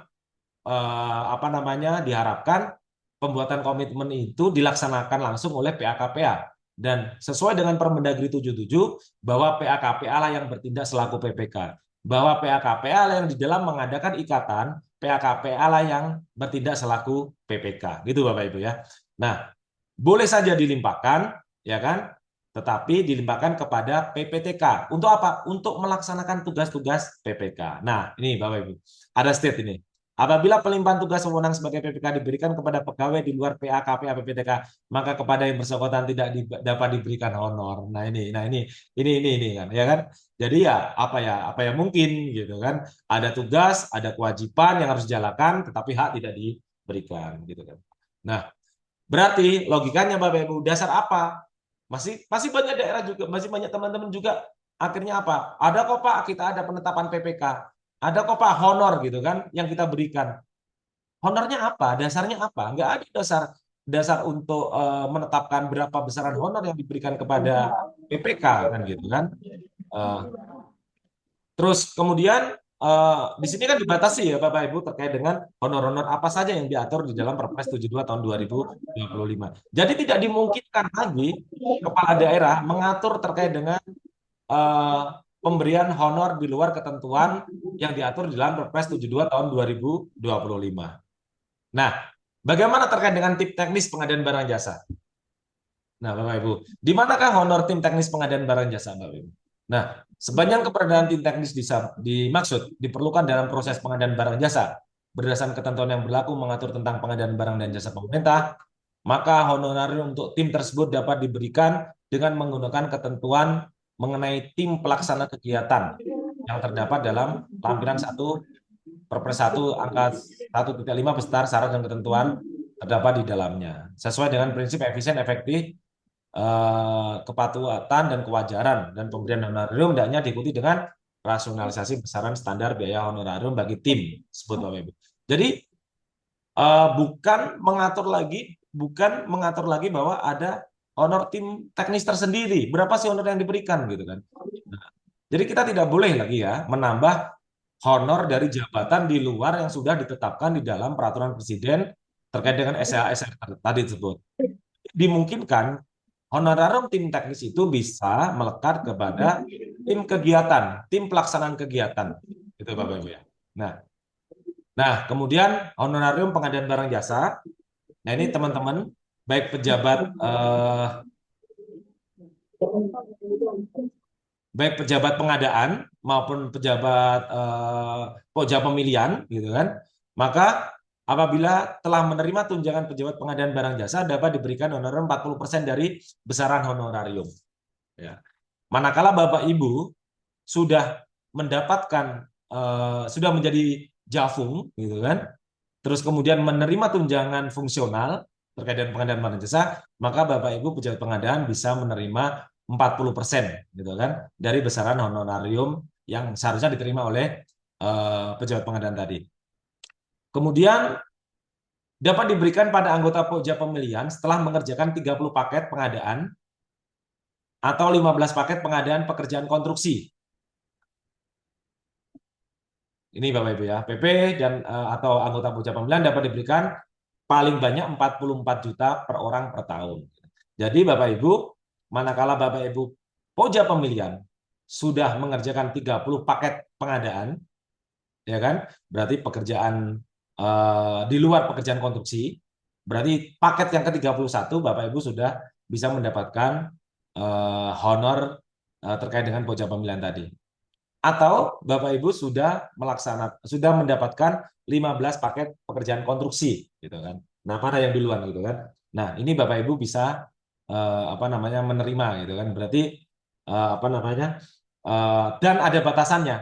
apa namanya diharapkan pembuatan komitmen itu dilaksanakan langsung oleh PA-KPA dan sesuai dengan Permendagri 77 bahwa PA-KPA lah yang bertindak selaku PPK. Bahwa PA-KPA lah yang di dalam mengadakan ikatan, PA-KPA lah yang bertindak selaku PPK. Gitu Bapak Ibu ya. Nah, boleh saja dilimpahkan ya kan? Tetapi dilimpahkan kepada PPTK. Untuk apa? Untuk melaksanakan tugas-tugas PPK. Nah, ini Bapak Ibu. Ada state ini. Apabila pelimpahan tugas wewenang sebagai PPK diberikan kepada pegawai di luar PA, KPA, PPTK, maka kepada yang bersangkutan tidak dapat diberikan honor. Nah, ini kan, ya kan? Jadi apa ya mungkin gitu kan. Ada tugas, ada kewajiban yang harus dijalankan, tetapi hak tidak diberikan gitu kan. Nah, berarti logikanya Bapak Ibu, dasar apa? Masih banyak daerah juga, masih banyak teman-teman juga akhirnya apa? Ada kok Pak, kita ada penetapan PPK. Ada kok Pak honor gitu kan yang kita berikan. Honornya apa? Dasarnya apa? Nggak ada dasar untuk menetapkan berapa besaran honor yang diberikan kepada PPK kan gitu kan. Eh, Terus kemudian di sini kan dibatasi ya Bapak Ibu terkait dengan honor-honor apa saja yang diatur di dalam Perpres 72 tahun 2025. Jadi tidak dimungkinkan lagi kepala daerah mengatur terkait dengan eh, pemberian honor di luar ketentuan yang diatur di dalam Perpres 72 tahun 2025. Nah, bagaimana terkait dengan tim teknis pengadaan barang jasa? Nah, Bapak Ibu, di manakah honor tim teknis pengadaan barang jasa, Bapak Ibu? Nah, sepanjang keberadaan tim teknis dimaksud diperlukan dalam proses pengadaan barang jasa berdasarkan ketentuan yang berlaku mengatur tentang pengadaan barang dan jasa pemerintah, maka honorarium untuk tim tersebut dapat diberikan dengan menggunakan ketentuan mengenai tim pelaksana kegiatan yang terdapat dalam lampiran 1 Perpres 1 angka 1.5 beserta syarat dan ketentuan terdapat di dalamnya. Sesuai dengan prinsip efisien, efektif, kepatuhan dan kewajaran dan pemberian honorarium hendaknya diikuti dengan rasionalisasi besaran standar biaya honorarium bagi tim sebut Bapak Ibu. Jadi bukan mengatur lagi bahwa ada honor tim teknis tersendiri. Berapa sih honor yang diberikan gitu kan. Nah, jadi kita tidak boleh lagi ya menambah honor dari jabatan di luar yang sudah ditetapkan di dalam peraturan presiden terkait dengan SHSR tadi tersebut. Dimungkinkan honorarium tim teknis itu bisa melekat kepada tim kegiatan, tim pelaksanaan kegiatan, gitu Bapak Ibu ya. Kemudian honorarium pengadaan barang jasa. Nah ini teman-teman, baik pejabat pengadaan maupun pejabat pojak pemilihan, gitu kan. Maka apabila telah menerima tunjangan pejabat pengadaan barang jasa dapat diberikan honorarium 40% dari besaran honorarium. Ya. Manakala Bapak Ibu sudah mendapatkan sudah menjadi jafung gitu kan, terus kemudian menerima tunjangan fungsional terkait dengan pengadaan barang jasa, maka Bapak Ibu pejabat pengadaan bisa menerima 40% gitu kan dari besaran honorarium yang seharusnya diterima oleh pejabat pengadaan tadi. Kemudian dapat diberikan pada anggota pokja pemilihan setelah mengerjakan 30 paket pengadaan atau 15 paket pengadaan pekerjaan konstruksi. Ini Bapak Ibu ya, PP dan atau anggota pokja pemilihan dapat diberikan paling banyak 44 juta per orang per tahun. Jadi Bapak Ibu, manakala Bapak Ibu pokja pemilihan sudah mengerjakan 30 paket pengadaan, ya kan? Berarti pekerjaan di luar pekerjaan konstruksi, berarti paket yang ke-31 Bapak Ibu sudah bisa mendapatkan honor terkait dengan pokja pemilihan tadi. Atau Bapak Ibu sudah mendapatkan 15 paket pekerjaan konstruksi gitu kan. Nah, mana yang duluan gitu kan. Nah, ini Bapak Ibu bisa menerima gitu kan. Berarti dan ada batasannya,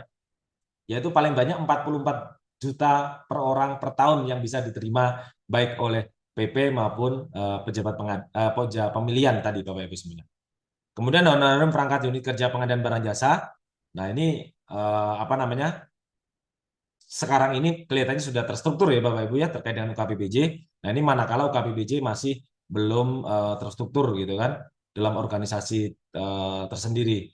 yaitu paling banyak 44 juta per orang per tahun yang bisa diterima baik oleh PP maupun pejabat pokja pemilihan tadi Bapak Ibu semuanya. Kemudian honorarium perangkat unit kerja pengadaan barang jasa. Nah, ini sekarang ini kelihatannya sudah terstruktur ya Bapak Ibu ya terkait dengan UKPBJ. Nah, ini manakala UKPBJ masih belum terstruktur gitu kan dalam organisasi tersendiri.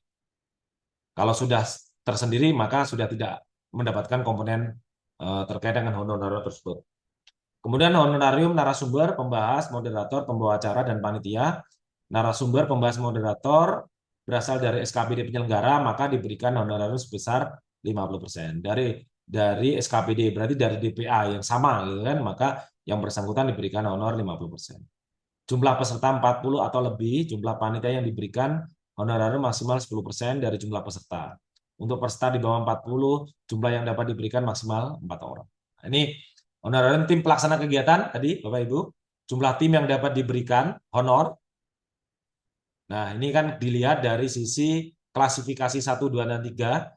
Kalau sudah tersendiri maka sudah tidak mendapatkan komponen terkait dengan honorer tersebut. Kemudian honorarium narasumber, pembahas, moderator, pembawa acara, dan panitia. Narasumber, pembahas, moderator berasal dari SKPD penyelenggara, maka diberikan honorarium sebesar 50%. Dari SKPD, berarti dari DPA yang sama, gitu kan, maka yang bersangkutan diberikan honor 50%. Jumlah peserta 40 atau lebih, jumlah panitia yang diberikan honorarium maksimal 10% dari jumlah peserta. Untuk peserta di bawah 40, jumlah yang dapat diberikan maksimal 4 orang. Ini honorarium tim pelaksana kegiatan tadi Bapak Ibu, jumlah tim yang dapat diberikan honor. Nah, ini kan dilihat dari sisi klasifikasi 1, 2, dan 3.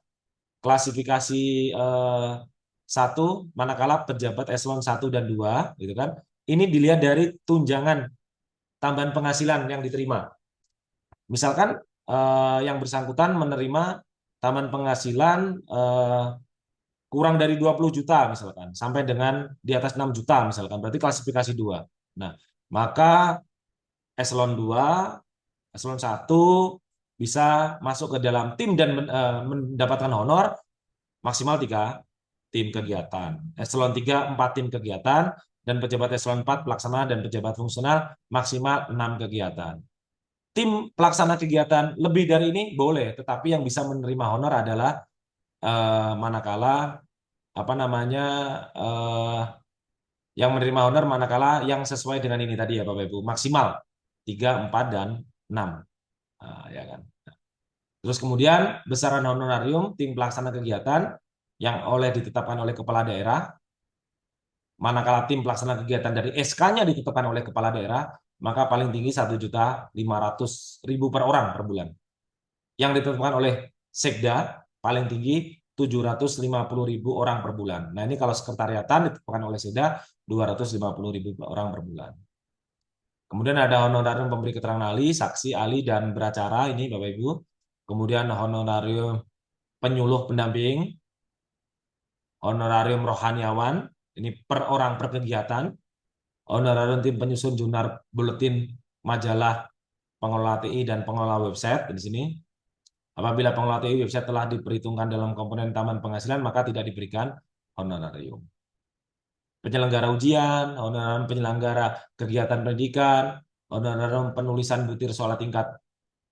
Klasifikasi 1, manakala pejabat eselon 1 dan 2, gitu kan. Ini dilihat dari tunjangan tambahan penghasilan yang diterima. Misalkan yang bersangkutan menerima tambahan penghasilan kurang dari 20 juta misalkan, sampai dengan di atas 6 juta misalkan, berarti klasifikasi 2. Nah, maka eselon 2, eselon 1 bisa masuk ke dalam tim dan mendapatkan honor maksimal 3 tim kegiatan. Eselon 3, 4 tim kegiatan, dan pejabat eselon 4 pelaksana dan pejabat fungsional maksimal 6 kegiatan. Tim pelaksana kegiatan lebih dari ini boleh, tetapi yang bisa menerima honor adalah manakala yang menerima honor manakala yang sesuai dengan ini tadi ya Bapak Ibu, maksimal 3, 4, dan 6. Nah, ya kan. Terus kemudian besaran honorarium tim pelaksana kegiatan yang ditetapkan oleh kepala daerah, manakala tim pelaksana kegiatan dari SK-nya ditetapkan oleh kepala daerah, maka paling tinggi 1.500.000 per orang per bulan. Yang ditetapkan oleh Sekda paling tinggi 750.000 orang per bulan. Nah, ini kalau sekretariatan ditetapkan oleh Sekda 250.000 orang per bulan. Kemudian ada honorarium pemberi keterangan ahli, saksi, ahli, dan beracara, ini Bapak Ibu. Kemudian honorarium penyuluh pendamping, honorarium rohaniawan, ini per orang per kegiatan, honorarium tim penyusun jurnal buletin majalah pengelola TI dan pengelola website di sini. Apabila pengelola TI website telah diperhitungkan dalam komponen tambahan penghasilan, maka tidak diberikan honorarium. Penyelenggara ujian, honorarium penyelenggara kegiatan pendidikan, honorarium penulisan butir soal tingkat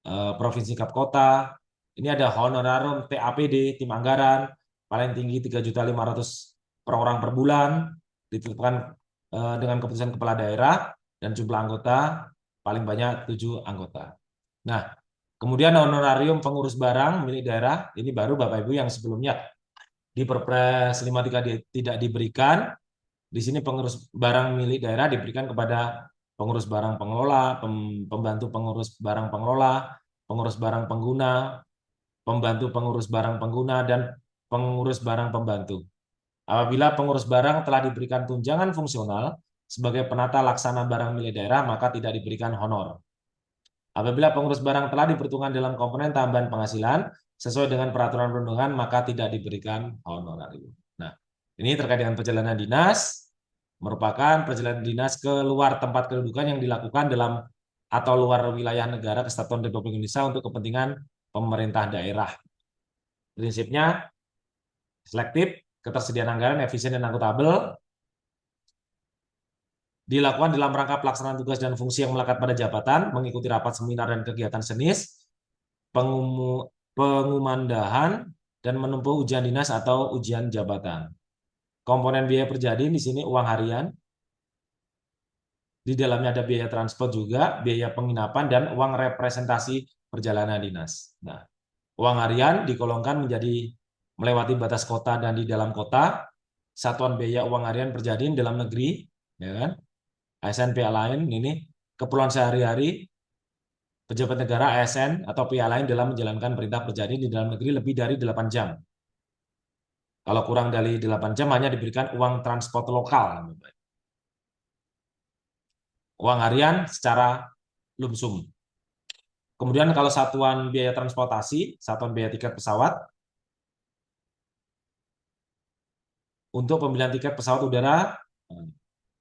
provinsi tingkat kota. Ini ada honorarium TAPD, tim anggaran, paling tinggi 3.500.000 per orang per bulan, ditetapkan dengan keputusan kepala daerah, dan jumlah anggota paling banyak 7 anggota. Nah, kemudian honorarium pengurus barang milik daerah, ini baru Bapak Ibu yang sebelumnya di Perpres 53 tidak diberikan. Di sini pengurus barang milik daerah diberikan kepada pengurus barang pengelola, pembantu pengurus barang pengelola, pengurus barang pengguna, pembantu pengurus barang pengguna, dan pengurus barang pembantu. Apabila pengurus barang telah diberikan tunjangan fungsional sebagai penata laksana barang milik daerah, maka tidak diberikan honor. Apabila pengurus barang telah diperhitungkan dalam komponen tambahan penghasilan sesuai dengan peraturan perundungan, maka tidak diberikan honorar. Nah, ini terkait dengan perjalanan dinas, merupakan perjalanan dinas ke luar tempat kedudukan yang dilakukan dalam atau luar wilayah negara Kesatuan Republik Indonesia untuk kepentingan pemerintah daerah. Prinsipnya selektif, ketersediaan anggaran efisien dan akuntabel, dilakukan dalam rangka pelaksanaan tugas dan fungsi yang melekat pada jabatan, mengikuti rapat seminar dan kegiatan senis, pengumandahan, dan menempuh ujian dinas atau ujian jabatan. Komponen biaya perjadian di sini uang harian, di dalamnya ada biaya transport juga, biaya penginapan, dan uang representasi perjalanan dinas. Nah, uang harian digolongkan menjadi melewati batas kota dan di dalam kota, satuan biaya uang harian perjadian dalam negeri, ya kan? ASN pihak lain ini keperluan sehari-hari pejabat negara ASN atau pihak lain dalam menjalankan perintah perjadian di dalam negeri lebih dari 8 jam. Kalau kurang dari 8 jam hanya diberikan uang transport lokal. Uang harian secara lumsum. Kemudian kalau satuan biaya transportasi, satuan biaya tiket pesawat, untuk pembelian tiket pesawat udara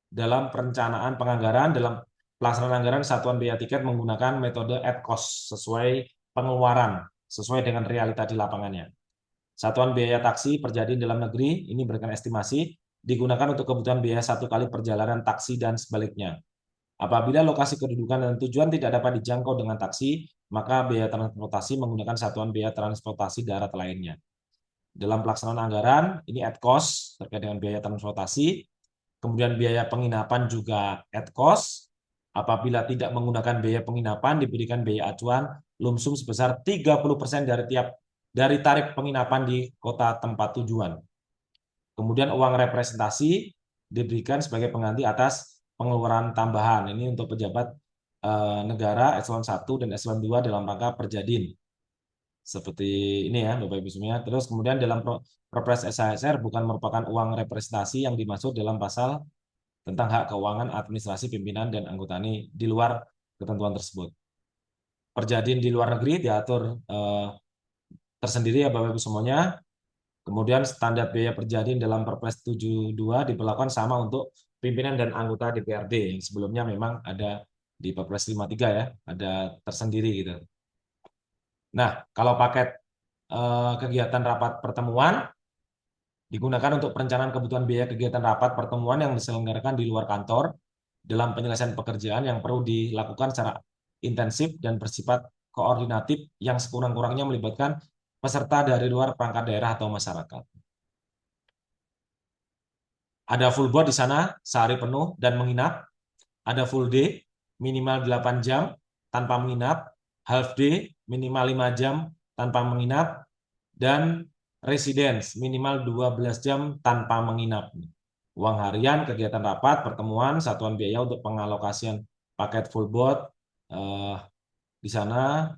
dalam perencanaan penganggaran, dalam pelaksanaan anggaran satuan biaya tiket menggunakan metode at cost sesuai pengeluaran, sesuai dengan realita di lapangannya. Satuan biaya taksi perjalanan dalam negeri ini berikan estimasi digunakan untuk kebutuhan biaya satu kali perjalanan taksi dan sebaliknya. Apabila lokasi kedudukan dan tujuan tidak dapat dijangkau dengan taksi, maka biaya transportasi menggunakan satuan biaya transportasi darat lainnya. Dalam pelaksanaan anggaran, ini at cost terkait dengan biaya transportasi, kemudian biaya penginapan juga at cost. Apabila tidak menggunakan biaya penginapan, diberikan biaya acuan lumsum sebesar 30% dari tarif penginapan di kota tempat tujuan. Kemudian uang representasi diberikan sebagai pengganti atas pengeluaran tambahan. Ini untuk pejabat negara eselon 1 dan eselon 2 dalam rangka perjadin. Seperti ini ya Bapak Ibu semuanya. Terus kemudian dalam Perpres SHSR bukan merupakan uang representasi yang dimaksud dalam pasal tentang hak keuangan administrasi pimpinan dan anggota ini di luar ketentuan tersebut. Perjadin di luar negeri diatur tersendiri ya Bapak Ibu semuanya. Kemudian standar biaya perjadian dalam Perpres 72 diberlakukan sama untuk pimpinan dan anggota DPRD yang sebelumnya memang ada di Perpres 53 ya, ada tersendiri gitu. Nah, kalau paket kegiatan rapat pertemuan digunakan untuk perencanaan kebutuhan biaya kegiatan rapat pertemuan yang diselenggarakan di luar kantor dalam penyelesaian pekerjaan yang perlu dilakukan secara intensif dan bersifat koordinatif yang sekurang-kurangnya melibatkan peserta dari luar perangkat daerah atau masyarakat. Ada full board di sana sehari penuh dan menginap. Ada full day minimal 8 jam tanpa menginap. Half day minimal 5 jam tanpa menginap. Dan residence minimal 12 jam tanpa menginap. Uang harian, kegiatan rapat, pertemuan, satuan biaya untuk pengalokasian paket full board di sana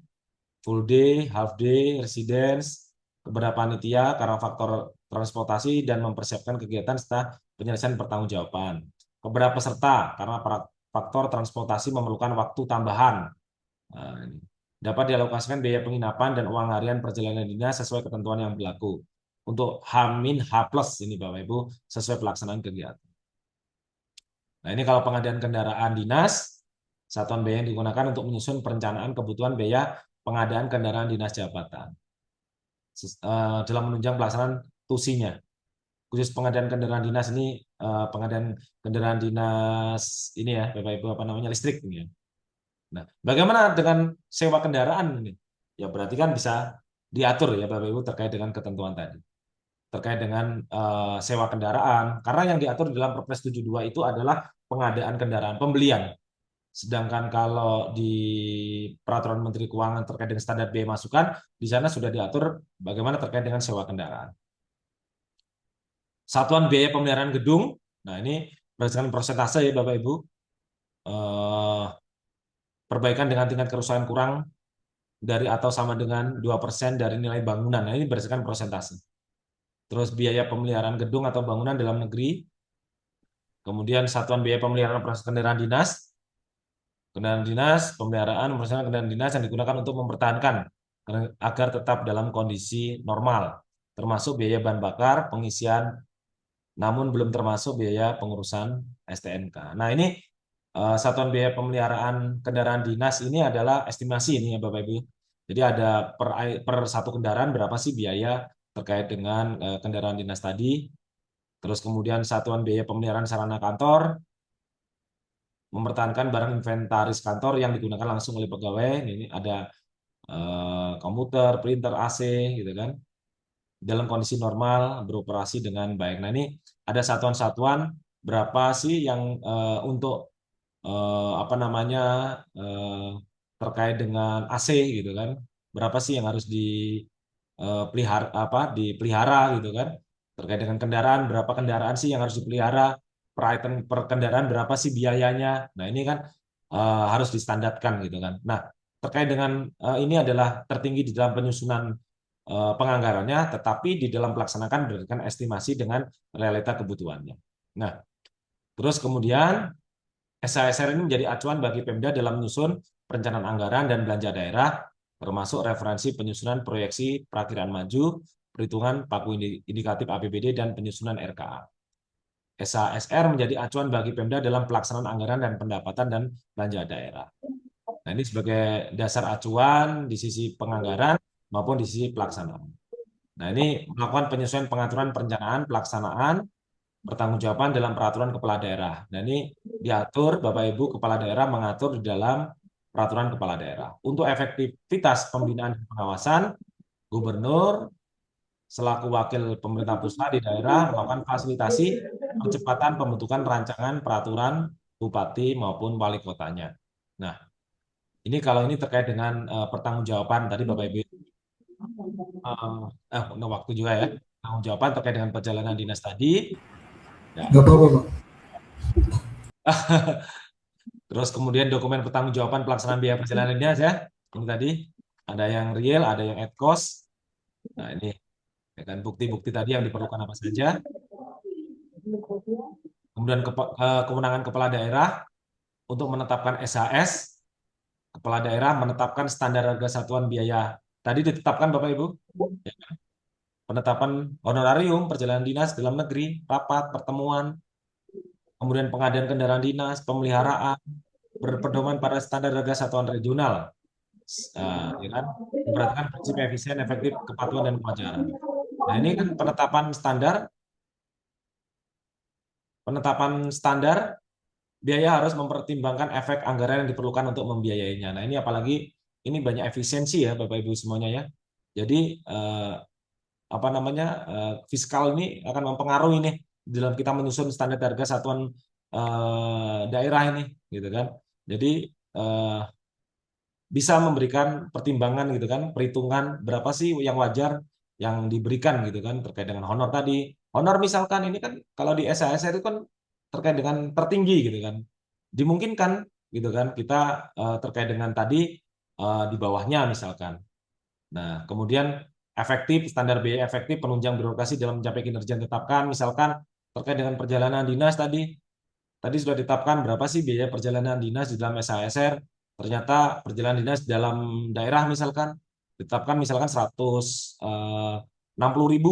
full day, half day, residence, kepada panitia karena faktor transportasi dan mempersiapkan kegiatan setelah penyelesaian pertanggungjawaban. Kepada peserta karena faktor transportasi memerlukan waktu tambahan. Nah, dapat dialokasikan biaya penginapan dan uang harian perjalanan dinas sesuai ketentuan yang berlaku. Untuk H-H+ ini Bapak Ibu sesuai pelaksanaan kegiatan. Nah, ini kalau pengadaan kendaraan dinas, satuan biaya yang digunakan untuk menyusun perencanaan kebutuhan biaya pengadaan kendaraan dinas jabatan dalam menunjang pelaksanaan tusinya. Khusus pengadaan kendaraan dinas ini pengadaan kendaraan dinas ini ya Bapak Ibu apa namanya listrik ini ya. Nah, bagaimana dengan sewa kendaraan ini? Ya berarti kan bisa diatur ya Bapak Ibu terkait dengan ketentuan tadi. Terkait dengan sewa kendaraan karena yang diatur dalam Perpres 72 itu adalah pengadaan kendaraan, pembelian. Sedangkan kalau di Peraturan Menteri Keuangan terkait dengan standar biaya masukan, di sana sudah diatur bagaimana terkait dengan sewa kendaraan. Satuan biaya pemeliharaan gedung, nah ini berdasarkan persentase ya Bapak Ibu, perbaikan dengan tingkat kerusakan kurang dari atau sama dengan 2% dari nilai bangunan. Nah, ini berdasarkan persentase. Terus biaya pemeliharaan gedung atau bangunan dalam negeri, kemudian satuan biaya pemeliharaan operasional kendaraan dinas, pemeliharaan operasional kendaraan dinas yang digunakan untuk mempertahankan agar tetap dalam kondisi normal, termasuk biaya bahan bakar, pengisian, namun belum termasuk biaya pengurusan STNK. Nah, ini satuan biaya pemeliharaan kendaraan dinas ini adalah estimasi ini ya Bapak Ibu. Jadi ada per satu kendaraan berapa sih biaya terkait dengan kendaraan dinas tadi. Terus kemudian satuan biaya pemeliharaan sarana kantor, mempertahankan barang inventaris kantor yang digunakan langsung oleh pegawai. Ini ada komputer, printer, AC, gitu kan, dalam kondisi normal beroperasi dengan baik. Nah, ini ada satuan-satuan berapa sih yang untuk apa namanya terkait dengan AC gitu kan, berapa sih yang harus dipelihara gitu kan, terkait dengan kendaraan, berapa kendaraan sih yang harus dipelihara, per item per kendaraan berapa sih biayanya. Nah, ini kan harus distandarkan gitu kan. Nah, terkait dengan ini adalah tertinggi di dalam penyusunan penganggarannya, tetapi di dalam pelaksanaan berdasarkan estimasi dengan realita kebutuhannya. Nah, terus kemudian SHSR ini menjadi acuan bagi Pemda dalam menyusun perencanaan anggaran dan belanja daerah, termasuk referensi penyusunan proyeksi perakiraan maju, perhitungan paku indikatif APBD, dan penyusunan RKA. SHSR menjadi acuan bagi Pemda dalam pelaksanaan anggaran dan pendapatan dan belanja daerah. Nah, ini sebagai dasar acuan di sisi penganggaran maupun di sisi pelaksanaan. Nah, ini melakukan penyesuaian pengaturan perencanaan, pelaksanaan, pertanggungjawaban dalam peraturan kepala daerah. Nah, ini diatur Bapak Ibu kepala daerah mengatur di dalam peraturan kepala daerah. Untuk efektivitas pembinaan dan pengawasan, gubernur selaku wakil pemerintah pusat di daerah melakukan fasilitasi percepatan pembentukan rancangan peraturan bupati maupun wali kotanya. Nah, ini kalau ini terkait dengan pertanggungjawaban tadi Bapak Ibu, waktu juga ya, pertanggungjawaban terkait dengan perjalanan dinas tadi. Ya. Nggak apa-apa, Pak. Terus kemudian dokumen pertanggungjawaban pelaksanaan biaya perjalanan dinas ya. Ini tadi ada yang real, ada yang at cost. Nah, ini ya kan bukti-bukti tadi yang diperlukan apa saja. Kemudian kewenangan kepala daerah untuk menetapkan SHS. Kepala daerah menetapkan standar harga satuan biaya. Tadi ditetapkan Bapak Ibu. Ya kan? Penetapan honorarium perjalanan dinas dalam negeri, rapat, pertemuan, kemudian pengadaan kendaraan dinas, pemeliharaan, berpedoman pada standar harga satuan regional. Ya kan? Memperhatikan prinsip efisien, efektif, kepatuhan, dan kewajaran. Nah, ini kan penetapan standar biaya harus mempertimbangkan efek anggaran yang diperlukan untuk membiayainya. Nah, ini apalagi ini banyak efisiensi ya Bapak Ibu semuanya ya. Jadi apa namanya fiskal ini akan mempengaruhi nih dalam kita menyusun standar harga satuan daerah ini, gitu kan. Jadi bisa memberikan pertimbangan gitu kan, perhitungan berapa sih yang wajar yang diberikan gitu kan terkait dengan honor tadi. Honor misalkan ini kan kalau di SHS itu kan terkait dengan tertinggi gitu kan. Dimungkinkan gitu kan kita terkait dengan tadi di bawahnya misalkan. Nah, kemudian efektif, standar biaya efektif penunjang birokrasi dalam mencapai kinerja yang ditetapkan misalkan terkait dengan perjalanan dinas tadi. Tadi sudah ditetapkan berapa sih biaya perjalanan dinas di dalam SHSR. Ternyata perjalanan dinas dalam daerah misalkan ditetapkan misalkan 160.000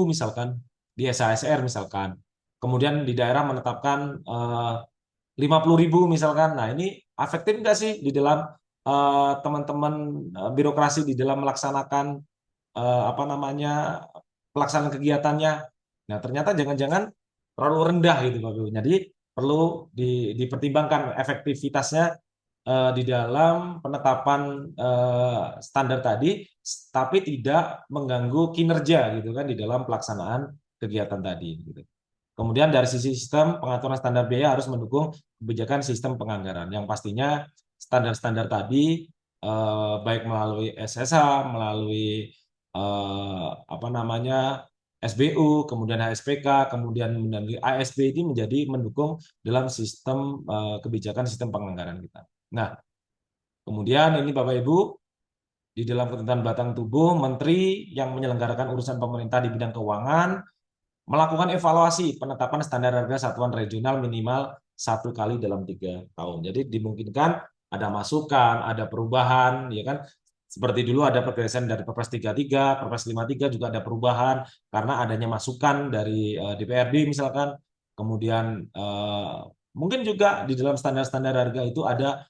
misalkan di SHSR misalkan. Kemudian di daerah menetapkan 50.000 misalkan. Nah, ini efektif nggak sih di dalam teman-teman birokrasi di dalam melaksanakan apa namanya pelaksanaan kegiatannya. Nah, ternyata jangan-jangan terlalu rendah gitu Pak Ibu. Jadi perlu dipertimbangkan efektivitasnya di dalam penetapan standar tadi, tapi tidak mengganggu kinerja gitu kan di dalam pelaksanaan kegiatan tadi. Gitu. Kemudian dari sisi sistem pengaturan standar biaya harus mendukung kebijakan sistem penganggaran yang pastinya standar-standar tadi baik melalui SSH, melalui apa namanya SBU, kemudian HSPK, kemudian ASB ini menjadi mendukung dalam sistem kebijakan sistem penganggaran kita. Nah, kemudian ini Bapak Ibu di dalam ketentuan batang tubuh, menteri yang menyelenggarakan urusan pemerintah di bidang keuangan melakukan evaluasi penetapan standar harga satuan regional minimal 1 kali dalam 3 tahun. Jadi dimungkinkan ada masukan, ada perubahan, ya kan? Seperti dulu ada pergeseran dari Perpres 33, Perpres 53 juga ada perubahan karena adanya masukan dari DPRD misalkan. Kemudian mungkin juga di dalam standar-standar harga itu ada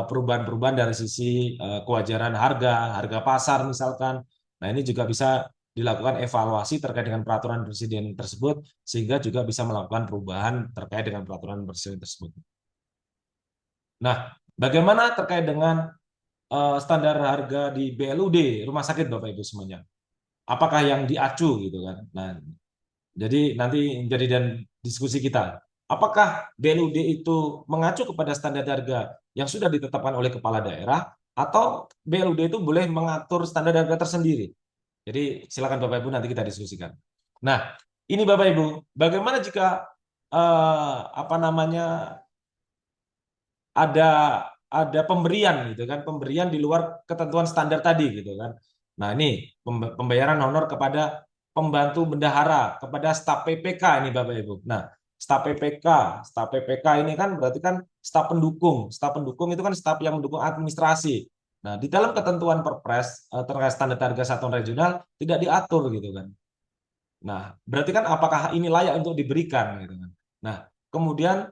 perubahan-perubahan dari sisi kewajaran harga, harga pasar misalkan. Nah, ini juga bisa dilakukan evaluasi terkait dengan peraturan presiden tersebut sehingga juga bisa melakukan perubahan terkait dengan peraturan presiden tersebut. Nah, bagaimana terkait dengan standar harga di BLUD rumah sakit Bapak Ibu semuanya? Apakah yang diacu gitu kan? Nah, jadi nanti jadi dan diskusi kita. Apakah BLUD itu mengacu kepada standar harga yang sudah ditetapkan oleh kepala daerah atau BLUD itu boleh mengatur standar harga tersendiri? Jadi silakan Bapak Ibu nanti kita diskusikan. Nah, ini Bapak Ibu, bagaimana jika apa namanya ada pemberian gitu kan, pemberian di luar ketentuan standar tadi gitu kan. Nah, ini pembayaran honor kepada pembantu bendahara, kepada staf PPK ini Bapak Ibu. Nah, staf PPK ini kan berarti kan staf pendukung. Staf pendukung itu kan staf yang mendukung administrasi. Nah, di dalam ketentuan Perpres terkait standar harga satuan regional tidak diatur gitu kan. Nah, berarti kan apakah ini layak untuk diberikan gitu kan. Nah, kemudian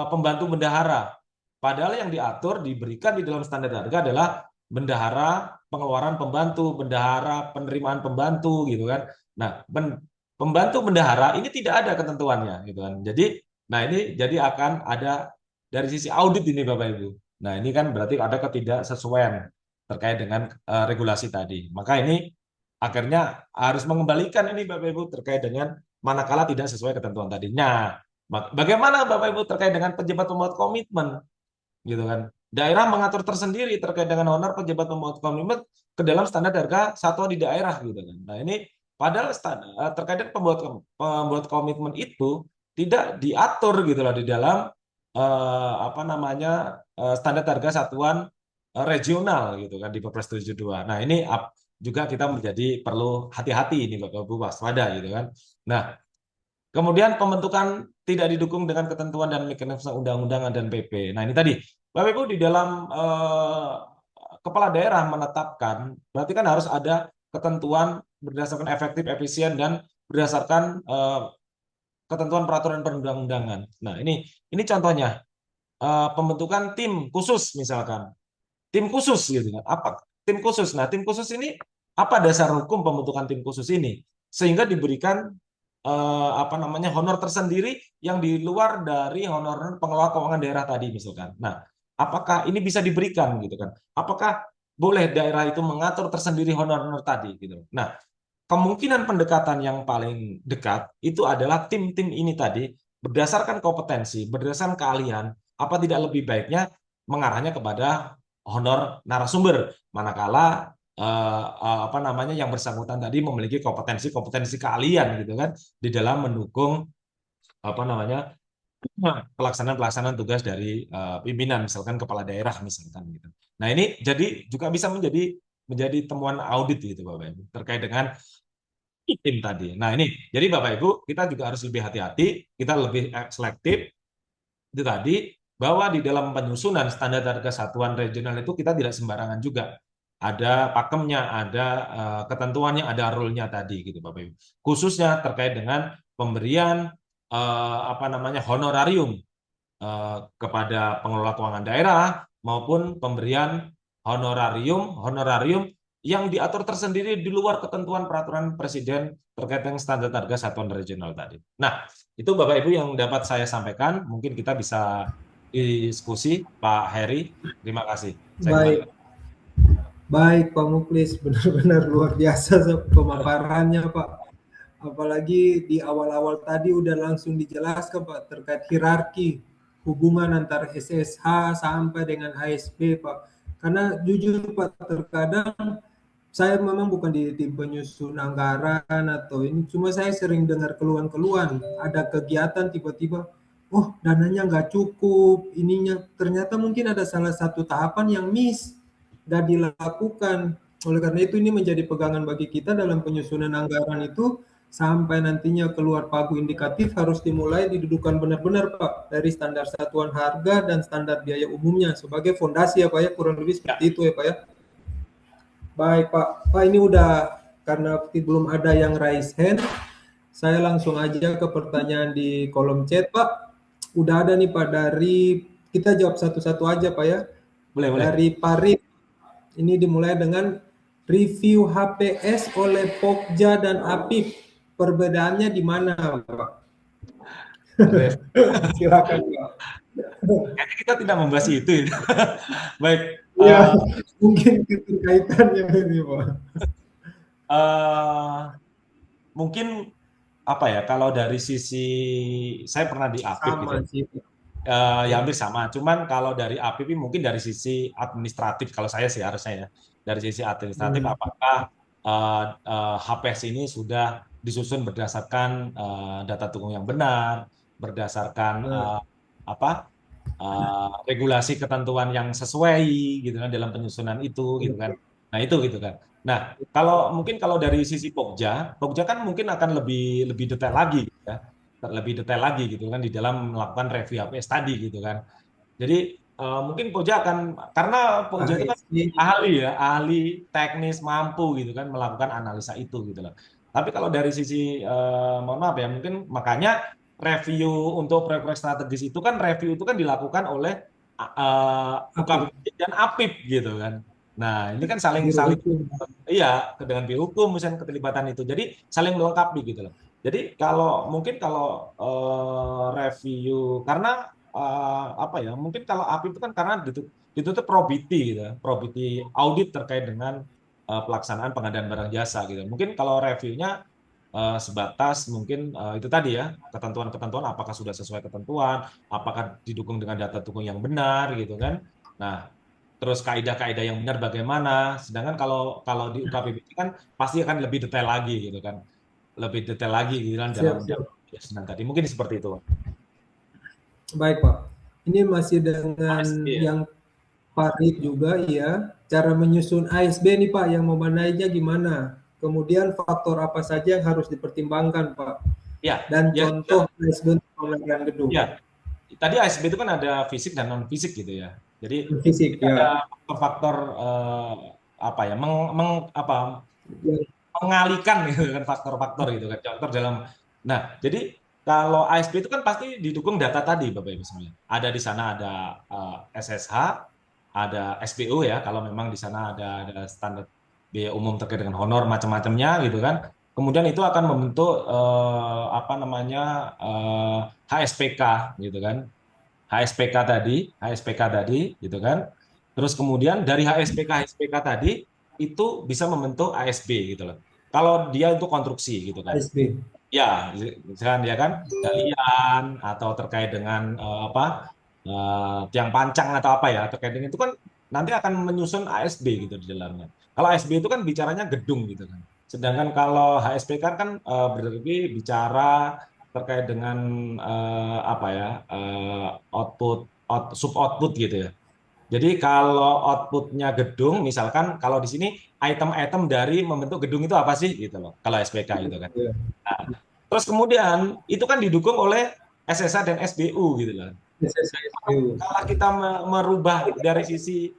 pembantu bendahara. Padahal yang diatur diberikan di dalam standar harga adalah bendahara pengeluaran pembantu, bendahara penerimaan pembantu gitu kan. Nah, pembantu bendahara ini tidak ada ketentuannya gitu kan. Jadi, nah ini jadi akan ada dari sisi audit ini Bapak Ibu. Nah, ini kan berarti ada ketidaksesuaian terkait dengan regulasi tadi. Maka ini akhirnya harus mengembalikan ini Bapak Ibu terkait dengan manakala tidak sesuai ketentuan tadinya. Bagaimana Bapak Ibu terkait dengan pejabat pembuat komitmen, gitu kan? Daerah mengatur tersendiri terkait dengan honor pejabat pembuat komitmen ke dalam standar harga satuan di daerah, gitu kan? Nah ini padahal terkait dengan pembuat komitmen itu tidak diatur gitu loh di dalam apa namanya standar harga satuan regional gitu kan di Perpres 72. Nah ini juga kita menjadi perlu hati-hati ini Bapak Ibu waspada gitu kan. Nah, kemudian pembentukan tidak didukung dengan ketentuan dan mekanisme undang-undangan dan PP. Nah ini tadi, Bapak Ibu di dalam kepala daerah menetapkan, berarti kan harus ada ketentuan berdasarkan efektif, efisien, dan berdasarkan ketentuan peraturan perundang-undangan. Nah ini contohnya pembentukan tim khusus misalkan, tim khusus gitu kan. Apa tim khusus? Nah tim khusus ini apa dasar hukum pembentukan tim khusus ini? Sehingga diberikan apa namanya honor tersendiri yang di luar dari honor pengelola keuangan daerah tadi misalkan. Nah, apakah ini bisa diberikan gitu kan? Apakah boleh daerah itu mengatur tersendiri honor-honor tadi gitu. Nah, kemungkinan pendekatan yang paling dekat itu adalah tim-tim ini tadi berdasarkan kompetensi, berdasarkan keahlian, apa tidak lebih baiknya mengarahnya kepada honor narasumber manakala apa namanya yang bersangkutan tadi memiliki kompetensi keahlian gitu kan di dalam mendukung apa namanya pelaksanaan tugas dari pimpinan misalkan kepala daerah misalkan gitu. Nah ini jadi juga bisa menjadi temuan audit gitu Bapak Ibu terkait dengan tim tadi. Nah ini jadi Bapak Ibu kita juga harus lebih hati-hati, kita lebih selektif itu tadi bahwa di dalam penyusunan standar harga satuan regional itu kita tidak sembarangan juga. Ada pakemnya, ada ketentuannya, ada rule-nya tadi gitu Bapak Ibu. Khususnya terkait dengan pemberian apa namanya honorarium kepada pengelola keuangan daerah maupun pemberian honorarium yang diatur tersendiri di luar ketentuan peraturan presiden terkait dengan standar harga satuan regional tadi. Nah, itu Bapak Ibu yang dapat saya sampaikan. Mungkin kita bisa diskusi, Pak Heri. Terima kasih. Saya Baik, kembalikan. baik Pak Muklis, benar-benar luar biasa pemaparannya Pak. Apalagi di awal-awal tadi udah langsung dijelaskan Pak terkait hierarki hubungan antara SSH sampai dengan ASP Pak. Karena jujur Pak terkadang saya memang bukan di tim penyusun anggaran atau ini, cuma saya sering dengar keluhan-keluhan, ada kegiatan tiba-tiba, oh dananya nggak cukup, ininya ternyata mungkin ada salah satu tahapan yang miss. nggak dilakukan. Oleh karena itu ini menjadi pegangan bagi kita dalam penyusunan anggaran itu sampai nantinya keluar pagu indikatif harus dimulai didudukan benar-benar Pak dari standar satuan harga dan standar biaya umumnya sebagai fondasi ya Pak ya, kurang lebih Ya, seperti itu ya Pak ya. Baik Pak, Pak ini udah karena belum ada yang raise hand, saya langsung aja ke pertanyaan di kolom chat Pak. Udah ada nih Pak dari, kita jawab satu-satu aja Pak ya. boleh, boleh. Dari Parit, ini dimulai dengan review HPS oleh Pokja dan Apip. Perbedaannya di mana Pak? Ref. Silakan Pak. Kayaknya kita tidak membahas itu ya. Baik, Ya, mungkin keterkaitannya ini Pak. eh, mungkin apa ya, kalau dari sisi saya pernah di APIP gitu Sama ya. sih. Ya hampir sama. Cuman kalau dari APIP mungkin dari sisi administratif, kalau saya sih harusnya ya. Dari sisi administratif, Hmm. apakah HPS ini sudah disusun berdasarkan data tunggu yang benar, berdasarkan Nah, apa regulasi ketentuan yang sesuai gitu kan dalam penyusunan itu gitu kan. Nah itu gitu kan. Nah kalau mungkin kalau dari sisi Pokja, Pokja kan mungkin akan lebih lebih detail lagi ya, lebih detail lagi gitu kan di dalam melakukan review HPS tadi gitu kan. Jadi mungkin Pokja akan, karena Pokja itu kan ASD. ahli ya, ahli teknis mampu gitu kan melakukan analisa itu gitu loh. Tapi kalau dari sisi mohon maaf ya, mungkin makanya review untuk proyek-proyek strategis itu kan review itu kan dilakukan oleh Apip. UKBP dan APIP gitu kan. Nah, ini kan saling Biro saling Hukum. iya dengan biro hukum misalnya keterlibatan itu. Jadi saling melengkapi gitu loh. Jadi kalau mungkin kalau review karena apa ya? Mungkin kalau APIP itu kan karena ditutup probity gitu, ya, probity audit terkait dengan pelaksanaan pengadaan barang jasa gitu. Mungkin kalau reviewnya sebatas mungkin itu tadi ya, ketentuan-ketentuan apakah sudah sesuai ketentuan, apakah didukung dengan data dukung yang benar gitu kan. Nah, terus kaidah-kaidah yang benar bagaimana. Sedangkan kalau kalau di UKBP kan pasti akan lebih detail lagi gitu kan. Lebih detail lagi gitu kan dalam Siap, siap. penyusunan tadi. Mungkin seperti itu. Baik, Pak. Ini masih dengan Iya. yang Parit juga ya. Cara menyusun ASB nih Pak, yang memanainya gimana? Kemudian faktor apa saja yang harus dipertimbangkan Pak? Ya, Dan ya, contoh ASB untuk pemeliharaan gedung. ya. Tadi ASB itu kan ada fisik dan non fisik gitu ya. Jadi Fisik itu ada ya. faktor-faktor apa ya, apa Yang mengalihkan gitu kan faktor-faktor gitu kan. Contoh dalam, nah jadi kalau ASP itu kan pasti didukung data tadi Bapak Ibu semuanya. Ada di sana ada SSH, ada SBU ya kalau memang di sana ada standar biaya umum terkait dengan honor macam-macamnya gitu kan. Kemudian itu akan membentuk apa namanya HSPK gitu kan. HSPK tadi gitu kan. Terus kemudian dari HSPK tadi itu bisa membentuk ASB gitu loh. Kalau dia itu konstruksi gitu kan. ASB. Ya, misalkan ya kan galian atau terkait dengan apa tiang pancang atau apa ya terkait dengan itu kan nanti akan menyusun ASB gitu di dalamnya. Kalau ASB itu kan bicaranya gedung gitu kan. Sedangkan kalau HSPK kan berarti bicara terkait dengan apa ya output sub output gitu ya. Jadi kalau outputnya gedung, misalkan kalau di sini item-item dari membentuk gedung itu apa sih gitu loh. Kalau SPK itu kan. Ya. Nah, terus kemudian itu kan didukung oleh SSA dan SBU gitu loh. SSU. Kalau kita merubah dari sisi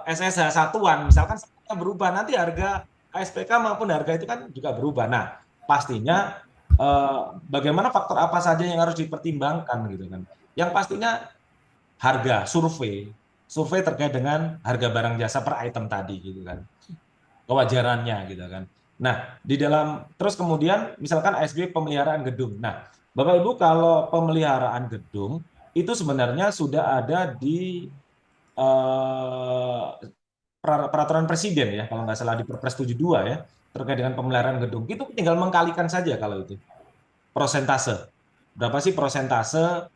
SSH satuan, misalkan satuannya berubah, nanti harga SPK maupun harga itu kan juga berubah. Nah, pastinya eh, bagaimana faktor apa saja yang harus dipertimbangkan gitu kan. Yang pastinya harga, survei terkait dengan harga barang jasa per item tadi gitu kan, kewajarannya gitu kan. Nah, di dalam terus kemudian misalkan ASB pemeliharaan gedung. Nah, Bapak Ibu kalau pemeliharaan gedung itu sebenarnya sudah ada di eh, peraturan presiden ya, kalau nggak salah di Perpres 72 ya, terkait dengan pemeliharaan gedung. Itu tinggal mengkalikan saja kalau itu prosentase. Berapa sih prosentase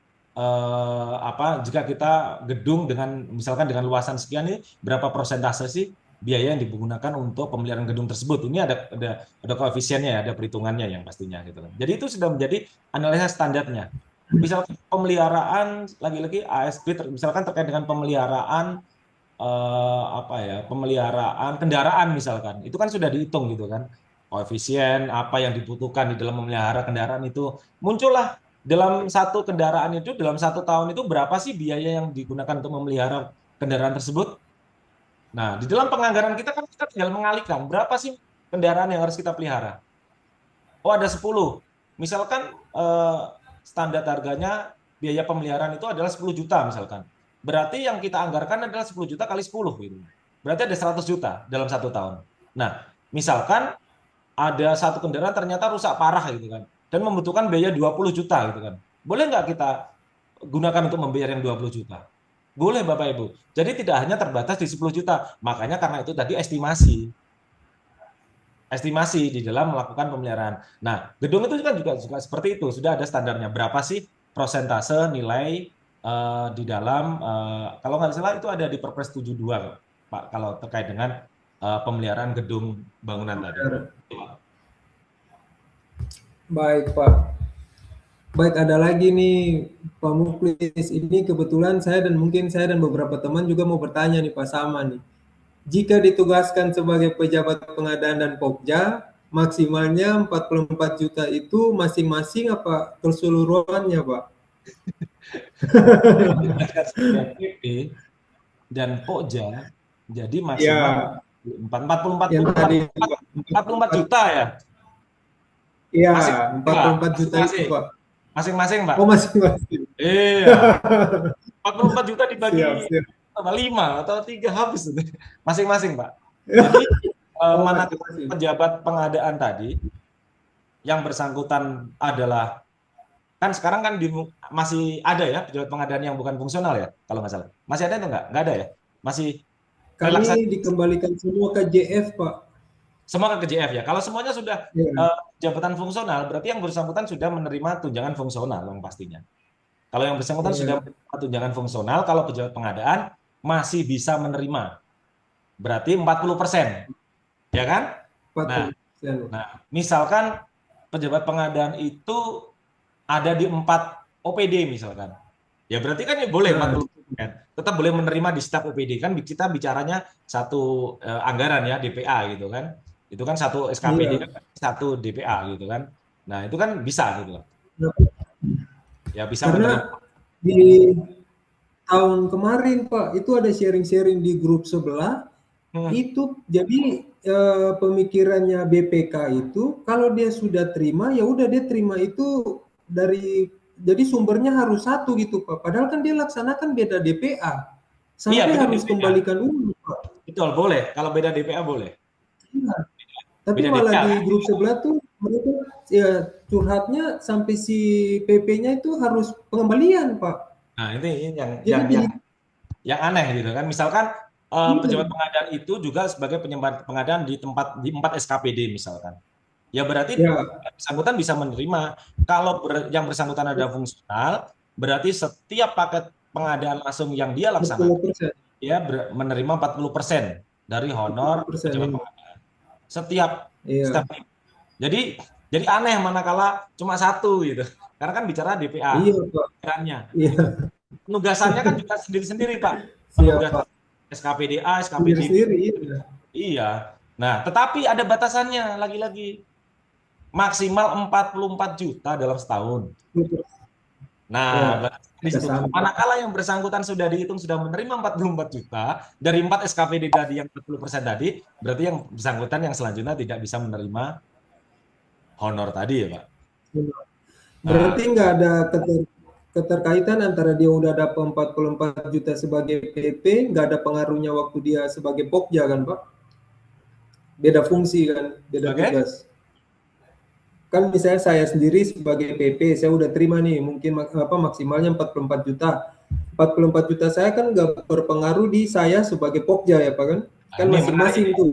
apa jika kita gedung dengan misalkan dengan luasan sekian ini berapa prosentase sih biaya yang digunakan untuk pemeliharaan gedung tersebut? Ini ada koefisiennya ya, ada perhitungannya yang pastinya gitu kan. Jadi itu sudah menjadi analisa standarnya. Misalkan pemeliharaan lagi-lagi ASB misalkan terkait dengan pemeliharaan apa ya, pemeliharaan kendaraan misalkan, itu kan sudah dihitung gitu kan, koefisien apa yang dibutuhkan di dalam memelihara kendaraan itu, muncullah dalam satu kendaraan itu dalam 1 tahun itu berapa sih biaya yang digunakan untuk memelihara kendaraan tersebut. Nah, di dalam penganggaran kita kan kita tinggal mengalihkan berapa sih kendaraan yang harus kita pelihara. Oh, ada 10. Misalkan eh, standar harganya biaya pemeliharaan itu adalah 10 juta misalkan. Berarti yang kita anggarkan adalah 10 juta kali 10 gitu. Berarti ada 100 juta dalam 1 tahun. Nah, misalkan ada satu kendaraan ternyata rusak parah gitu kan. Dan membutuhkan biaya 20 juta gitu kan. Boleh nggak kita gunakan untuk membayar yang 20 juta? Boleh Bapak Ibu. Jadi tidak hanya terbatas di 10 juta. Makanya karena itu tadi estimasi di dalam melakukan pemeliharaan. Nah, gedung itu kan juga seperti itu, sudah ada standarnya. Berapa sih prosentase nilai di dalam, kalau nggak salah itu ada di Perpres 72, Pak, kalau terkait dengan pemeliharaan gedung bangunan tadi. Baik, Pak. Baik, ada lagi nih Pak Muklis. Ini kebetulan saya dan beberapa teman juga mau bertanya nih Pak sama nih. Jika ditugaskan sebagai pejabat pengadaan dan Pokja, maksimalnya 44 juta itu masing-masing apa keseluruhannya, Pak? Sebagai PP dan Pokja, jadi Ya, maksimal 44 yang tadi Pak. 44 juta ya, Iya, masing empat Pak, puluh empat juta itu, masing-masing, Pak. masing-masing Pak. Oh, masing-masing. Iya. 44 juta dibagi Siap, siap. 5 atau 3 habis masing-masing Pak. Jadi Oh, mana masing-masing. pejabat pengadaan tadi yang bersangkutan adalah, kan sekarang kan masih ada ya pejabat pengadaan yang bukan fungsional ya kalau nggak salah. Masih ada itu nggak? Nggak ada ya? Masih relaksasi Kami dikembalikan semua ke JF, Pak. semua ke JF ya. Kalau semuanya sudah Ya, jabatan fungsional, berarti yang bersangkutan sudah menerima tunjangan fungsional yang pastinya. Kalau yang bersangkutan sudah ya, menerima tunjangan fungsional, kalau pejabat pengadaan masih bisa menerima. Berarti 40%, ya kan? Nah, 40%. misalkan pejabat pengadaan itu ada di 4 OPD misalkan. Ya berarti kan ya boleh Nah, 40%. Tetap boleh menerima di setiap OPD kan, kita bicaranya satu anggaran ya, DPA gitu kan. Itu kan satu SKPD iya. kan satu DPA gitu kan. Nah, itu kan bisa gitu loh. Nah, Ya bisa menerima. karena di tahun kemarin, Pak, itu ada sharing-sharing di grup sebelah. Hmm, Itu jadi pemikirannya BPK itu kalau dia sudah terima ya udah dia terima itu dari jadi sumbernya harus satu gitu Pak. Padahal kan dia laksanakan beda DPA. iya Sampai beda harus DPA. kembalikan uang Pak. Betul, boleh. Kalau beda DPA boleh. Iya. Tapi Beda malah DPA di kan? grup sebelah tuh mereka ya curhatnya sampai si PP-nya itu harus pengembalian Pak. Nah, ini yang Jadi yang di yang yang aneh gitu kan. Misalkan pejabat iya, pengadaan itu juga sebagai penyembat pengadaan di tempat di 4 SKPD misalkan. Ya berarti ya bersangkutan bisa menerima. Kalau yang bersangkutan ada fungsional, berarti setiap paket pengadaan langsung yang dia laksanakan, 40%. dia menerima 40% dari honor 40% pejabat ini. pengadaan. Setiap Iya. setiap jadi jadi aneh manakala cuma satu gitu. Karena kan bicara Iya, DPA, Pak. pikirannya. Iya, Itu penugasannya kan juga sendiri-sendiri, Pak. siap, Penugasan Pak. SKPDA, SKPD. Sendiri-sendiri, iya. Iya. Nah, tetapi ada batasannya lagi-lagi. Maksimal 44 juta dalam setahun. Nah, Ya, batasannya di udah situ. sampai. Manakala yang bersangkutan sudah dihitung sudah menerima 44 juta dari 4 SKPD tadi yang 40% tadi, berarti yang bersangkutan yang selanjutnya tidak bisa menerima honor tadi ya, Pak. Berarti Nah, nggak ada keterkaitan antara dia udah dapat 44 juta sebagai PP, nggak ada pengaruhnya waktu dia sebagai Pokja kan, Pak? Beda fungsi kan, beda sebagai tugas. Kan misalnya saya sendiri sebagai PP, saya udah terima nih, mungkin maksimalnya 44 juta. 44 juta saya kan nggak berpengaruh di saya sebagai Pokja ya, Pak kan? nah Kan ini menarik ini. masing-masing tuh.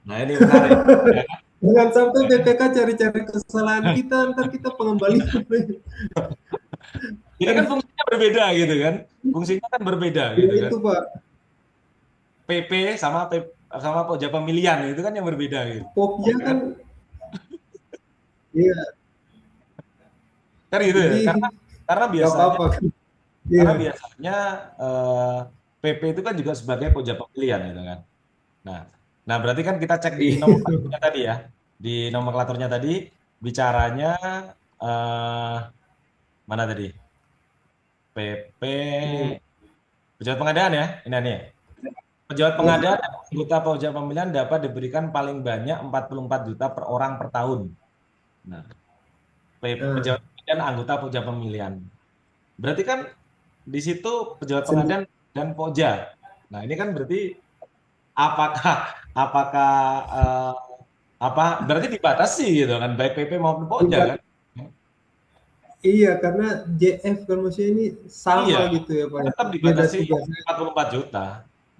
Nah, ini menarik. Ya. Jangan sampai BPK cari-cari kesalahan kita, ntar kita pengembalian. Ini Kan kan fungsinya berbeda gitu kan. Fungsinya kan berbeda ya gitu kan. itu Pak, PP sama sama pojak pemilihan itu kan yang berbeda gitu. popnya Ya kan kan? iya, Kan gitu ya. jadi Karena nggak biasanya apa-apa kan. karena Iya, biasanya eh, PP itu kan juga sebagai pojap pemilihan gitu kan. Nah, nah berarti kan kita cek di nomenklaturnya tadi ya. Di nomenklaturnya tadi bicaranya eh, mana tadi? PP Iya. pejabat pengadaan ya. Ini nih. Pejabat pengadaan dan anggota pojap pemilihan dapat diberikan paling banyak 44 juta per orang per tahun. Nah, Nah, pejabat pengadaan anggota pojap pemilihan. Berarti kan di situ pejabat sen- pengadaan dan Pokja. Nah, ini kan berarti apakah apakah eh, apa berarti dibatasi gitu kan baik PP maupun Pokja kan? iya, karena JF kan maksudnya ini Iya, sama gitu ya Pak ya. tetap Beda dibatasi tugasnya. 44 juta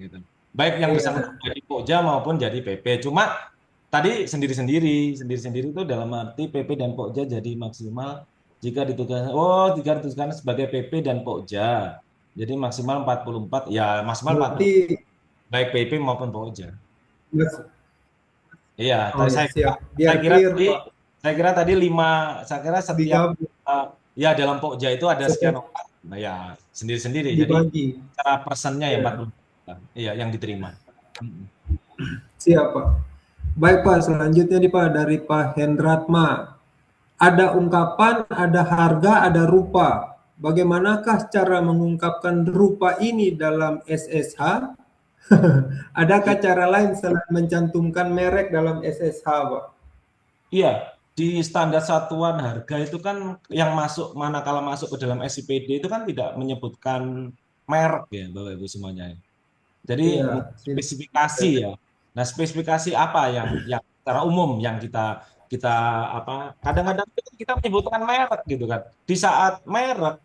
gitu. Baik yang bersangkutan Iya, jadi Pokja maupun jadi PP. Cuma tadi sendiri-sendiri itu dalam arti PP dan Pokja jadi maksimal jika ditugaskan sebagai PP dan Pokja. Jadi maksimal 44 ya maksimal 40 berarti baik PP maupun Pokja. Mas, Iya, oh tadi ya saya siap. saya Biar kira clear tadi Pak. saya kira tadi lima saya kira setiap Digabung eh, ya dalam Pokja itu ada sekian setiap orang. Nah, ya sendiri-sendiri. Jadi dibagi. secara persennya ya Ya, 40 juta. Iya, yang diterima. Mm-mm. siap Pak. Baik Pak, selanjutnya nih Pak dari Pak Hendratma. Ada ungkapan, ada harga, ada rupa. Bagaimanakah cara mengungkapkan rupa ini dalam SSH? Adakah I- cara lain selain mencantumkan merek dalam SSH, Pak? Iya, di standar satuan harga itu kan yang masuk manakala masuk ke dalam SIPD itu kan tidak menyebutkan merek ya, Bapak Ibu semuanya. Jadi Iya, tidak. spesifikasi ya. Nah, spesifikasi apa yang secara umum yang kita kita apa kadang-kadang kita menyebutkan merek gitu kan. Di saat merek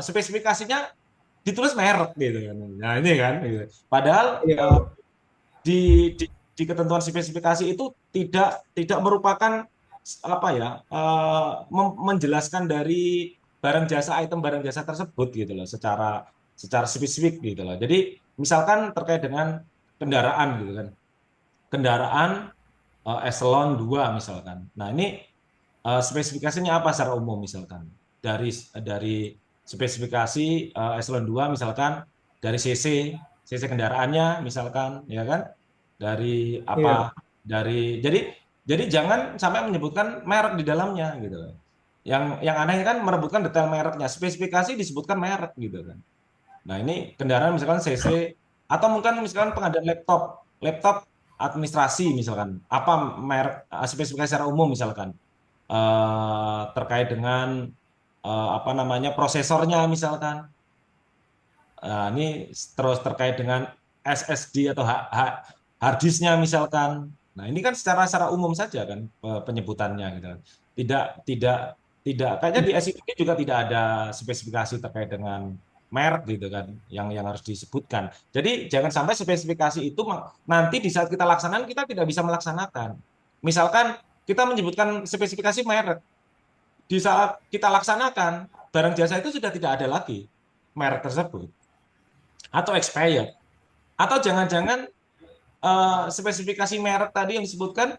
spesifikasinya ditulis merek gitu kan. Nah, ini kan gitu. Padahal Iya, eh, di, di di ketentuan spesifikasi itu tidak merupakan apa ya menjelaskan dari barang jasa tersebut gitu loh secara secara spesifik gitu loh. Jadi misalkan terkait dengan kendaraan gitu kan. Kendaraan eselon 2 misalkan. Nah, ini spesifikasinya apa secara umum misalkan? Dari spesifikasi eselon 2 misalkan dari CC kendaraannya misalkan ya kan? Dari iya, apa? Jadi jangan sampai menyebutkan merek di dalamnya gitu. Yang aneh kan merebutkan detail mereknya. Spesifikasi disebutkan merek gitu kan. Nah, ini kendaraan misalkan CC atau mungkin misalkan pengadaan laptop administrasi misalkan, apa merek spesifikasi secara umum misalkan terkait dengan apa namanya prosesornya misalkan. Ini terus terkait dengan SSD atau hard disknya misalkan. Nah, ini kan secara secara umum saja kan penyebutannya gitu. Tidak tidak tidak kayaknya di SIP juga tidak ada spesifikasi terkait dengan merek gitu kan yang harus disebutkan. Jadi jangan sampai spesifikasi itu nanti di saat kita laksanakan kita tidak bisa melaksanakan. Misalkan kita menyebutkan spesifikasi merek, di saat kita laksanakan barang jasa itu sudah tidak ada lagi merek tersebut atau expired atau jangan-jangan spesifikasi merek tadi yang disebutkan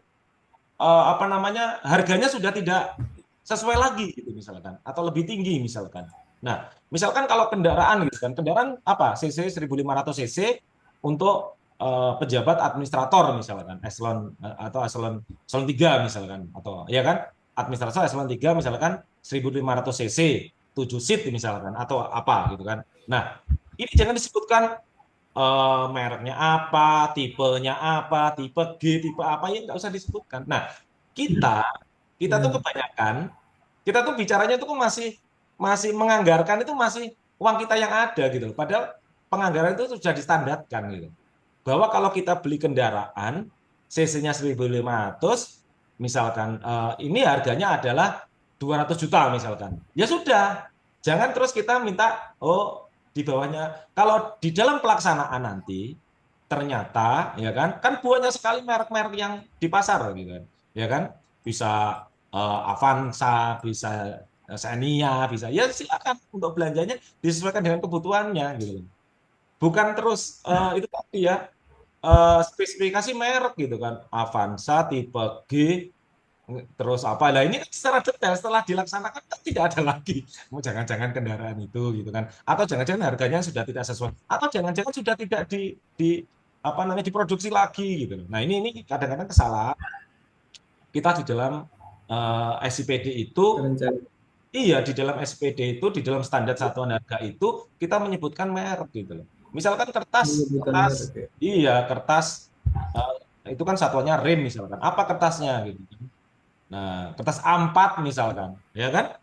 apa namanya harganya sudah tidak sesuai lagi gitu misalkan atau lebih tinggi misalkan. Nah, misalkan kalau kendaraan gitu kan, kendaraan apa? CC 1500 cc untuk pejabat administrator misalkan, atau eselon 3 misalkan atau ya kan? Administrator eselon 3 misalkan 1500 cc, 7 seat misalkan atau apa gitu kan. Nah, ini jangan disebutkan mereknya apa, tipe G, tipe apa ya nggak usah disebutkan. Nah, kita kita tuh iya, kebanyakan kita tuh bicaranya tuh masih masih menganggarkan itu masih uang kita yang ada gitu loh. Padahal penganggaran itu sudah distandarkan gitu. Bahwa kalau kita beli kendaraan cc-nya 1.500 misalkan ini harganya adalah 200 juta misalkan. Ya sudah, jangan terus kita minta oh di bawahnya. Kalau di dalam pelaksanaan nanti ternyata ya kan banyak sekali merek-merek yang di pasar gitu kan. Ya kan? Bisa Avanza, bisa Xenia, bisa ya silakan untuk belanjanya disesuaikan dengan kebutuhannya gitu. Bukan terus itu tadi ya spesifikasi merek gitu kan. Avanza tipe G terus apa lah ini kan secara detail setelah dilaksanakan kan tidak ada lagi mau jangan-jangan kendaraan itu gitu kan, atau jangan-jangan harganya sudah tidak sesuai, atau jangan-jangan sudah tidak di apa namanya diproduksi lagi gitu loh. Nah ini kadang-kadang kesalahan kita di dalam SIPD itu. Rencana Iya, di dalam SPD itu, di dalam standar satuan harga itu, kita menyebutkan merek gitu loh. Misalkan penyebutan kertas, merek ya. iya kertas, itu kan satuannya rem misalkan. Apa kertasnya gitu kan. Nah, kertas A4 misalkan, ya kan?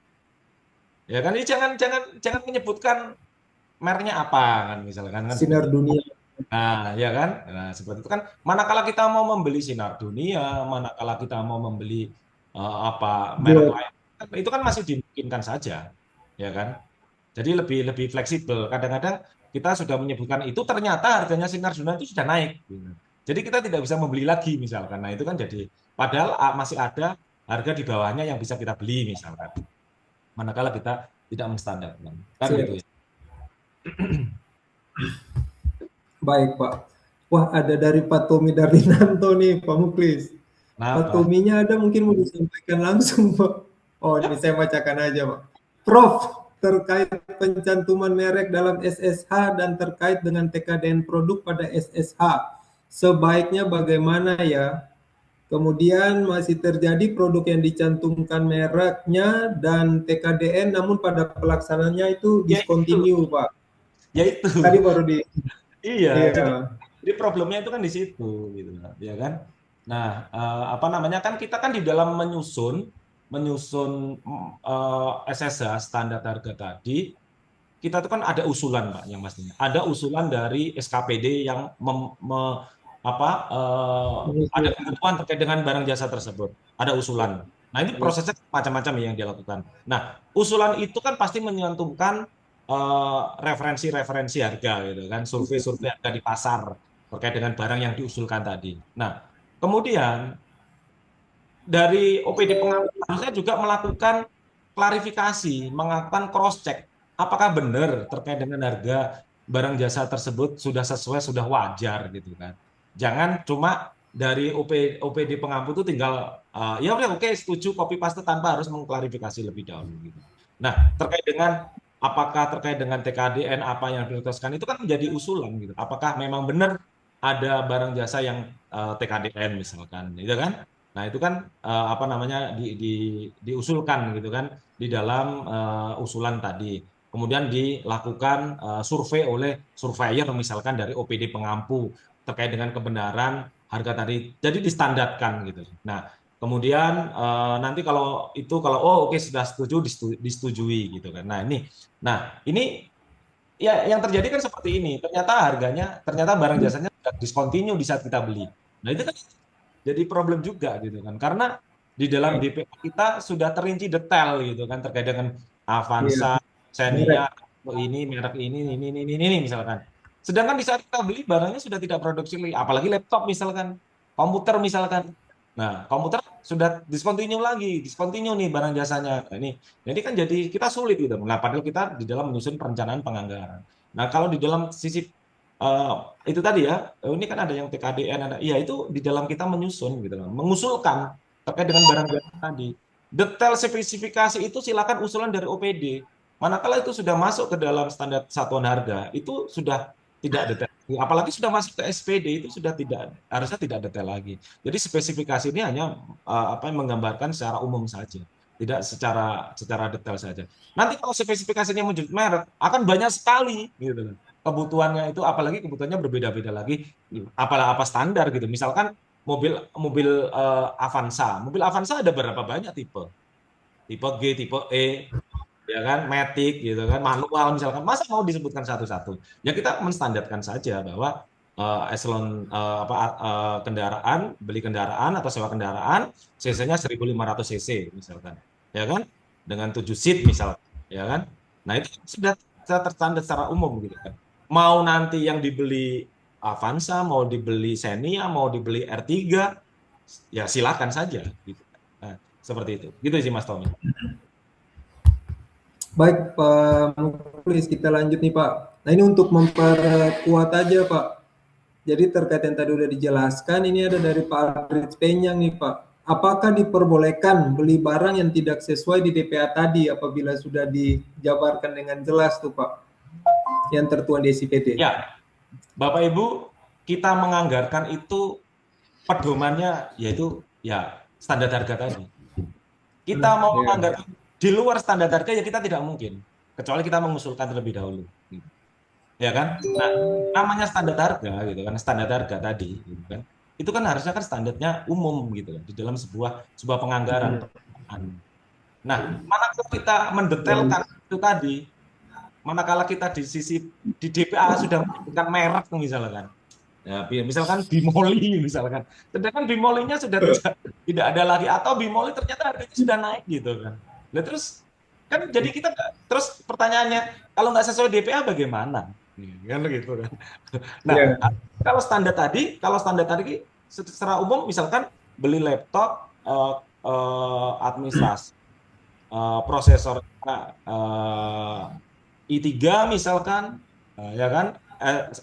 Ya kan, ini jangan jangan jangan menyebutkan mereknya apa kan misalkan kan Sinar begitu. dunia. Nah, ya kan? Nah, seperti itu kan. Manakala kita mau membeli Sinar Dunia, manakala kita mau membeli apa merek Buat lain, itu kan masih dimungkinkan saja, ya kan? Jadi lebih lebih fleksibel. Kadang-kadang kita sudah menyebutkan itu ternyata harganya Sinar Dunia itu sudah naik. Gitu. Jadi kita tidak bisa membeli lagi misalkan. Nah itu kan jadi padahal masih ada harga di bawahnya yang bisa kita beli misalkan. Manakala kita tidak menstandarkan. Kan gitu siap. ya. Baik Pak. Wah ada dari Pak Tommy Darminanto nih Pak Muklis. Pak Kenapa? Tominya ada mungkin mau disampaikan langsung Pak. Oh ini saya bacakan aja Pak. Prof, terkait pencantuman merek dalam SSH dan terkait dengan TKDN produk pada SSH, sebaiknya bagaimana ya? Kemudian masih terjadi produk yang dicantumkan mereknya dan TKDN namun pada pelaksanaannya itu Ya itu, discontinue Pak. ya itu. Tadi baru di Iya, jadi iya, jadi problemnya itu kan di situ gitu, ya kan. Nah, apa namanya kan kita kan di dalam menyusun menyusun SSH standar harga tadi, kita tuh kan ada usulan Pak yang pastinya. Ada usulan dari SKPD yang apa ada menyesuaikan. kebutuhan terkait dengan barang jasa tersebut. Ada usulan. Nah, ini prosesnya macam-macam yang dilakukan. Nah, usulan itu kan pasti menyantumkan referensi-referensi harga gitu kan, survei-survei harga di pasar terkait dengan barang yang diusulkan tadi. Nah, kemudian dari OPD pengambil harusnya juga melakukan klarifikasi, melakukan cross check. Apakah benar terkait dengan harga barang jasa tersebut sudah sesuai, sudah wajar gitu kan. Jangan cuma dari OPD pengampu itu tinggal ya udah oke setuju copy paste tanpa harus mengklarifikasi lebih dahulu gitu. Nah, terkait dengan apakah terkait dengan TKDN apa yang diputuskan itu kan menjadi usulan gitu. Apakah memang benar ada barang jasa yang TKDN misalkan, gitu kan? Nah, itu kan apa namanya diusulkan gitu kan di dalam usulan tadi. Kemudian dilakukan survei oleh surveyor misalkan dari OPD pengampu terkait dengan kebenaran harga tadi. Jadi distandarkan gitu. Nah, kemudian nanti kalau itu kalau oh oke sudah setuju disetujui gitu kan. Nah, ini ya yang terjadi kan seperti ini. Ternyata barang jasanya sudah discontinue di saat kita beli. Nah, itu kan jadi problem juga gitu kan karena di dalam DPO kita sudah terinci detail gitu kan terkait dengan Iya, Avanza, merek. Xenia, ini merek ini misalkan. Sedangkan di saat kita beli barangnya sudah tidak produksi lagi, apalagi laptop misalkan, komputer misalkan. Nah, komputer sudah discontinue nih barang jasanya. Nah, ini jadi kan jadi kita sulit gitu. Nah, padahal kita di dalam menyusun perencanaan penganggaran. Nah, kalau di dalam sisi eh, itu tadi ya, ini kan ada yang TKDN, ada, iya itu di dalam kita menyusun gitu loh, mengusulkan terkait dengan barang jasa tadi. Detail spesifikasi itu silakan usulan dari OPD. Manakala itu sudah masuk ke dalam standar satuan harga, itu sudah tidak detail. Apalagi sudah masuk ke SPD itu sudah tidak harusnya tidak detail lagi. Jadi spesifikasi ini hanya apa yang menggambarkan secara umum saja, tidak secara detail saja. Nanti kalau spesifikasinya menjadi merek akan banyak sekali gitu kebutuhannya itu apalagi kebutuhannya berbeda-beda lagi apa standar gitu misalkan mobil mobil Avanza ada berapa banyak tipe tipe G tipe E ya kan Matic gitu kan manual misalkan masa mau disebutkan satu-satu ya kita menstandarkan saja bahwa eselon kendaraan beli kendaraan atau sewa kendaraan cc-nya 1.500 cc misalkan ya kan dengan 7 seat misalkan ya kan nah itu sudah terstandar secara umum gitu kan mau nanti yang dibeli Avanza mau dibeli Xenia mau dibeli R3 ya silakan saja gitu nah, seperti itu gitu sih Mas Tommy. Baik Pak Muklis, kita lanjut nih Pak. Nah ini untuk memperkuat aja Pak. Jadi terkait yang tadi udah dijelaskan, ini ada dari Pak Aris Penyang nih Pak. apakah diperbolehkan beli barang yang tidak sesuai di DPA tadi apabila sudah dijabarkan dengan jelas tuh Pak, yang tertuang di SIPT? Ya, Bapak Ibu, kita menganggarkan itu pedomannya yaitu ya standar harga tadi. Kita mau Ya. menganggarkan di luar standar harga ya kita tidak mungkin, kecuali kita mengusulkan terlebih dahulu. Gitu. Ya kan? Nah, namanya standar harga gitu kan, standar harga tadi gitu kan. Itu kan harusnya kan standarnya umum gitu kan di dalam sebuah penganggaran. Nah, manakala kita mendetailkan itu tadi, manakala kita di sisi di DPA sudah menyebutkan merek misalkan. Ya, misalkan bimoli misalkan. Sedangkan bimolinya sudah tidak ada lagi atau bimoli ternyata harganya sudah naik gitu kan. Nah, terus kan jadi kita terus pertanyaannya kalau nggak sesuai DPA bagaimana? Kan gitu kan. Nah, Ya. kalau standar tadi secara umum misalkan beli laptop administrasi prosesor i3 misalkan ya kan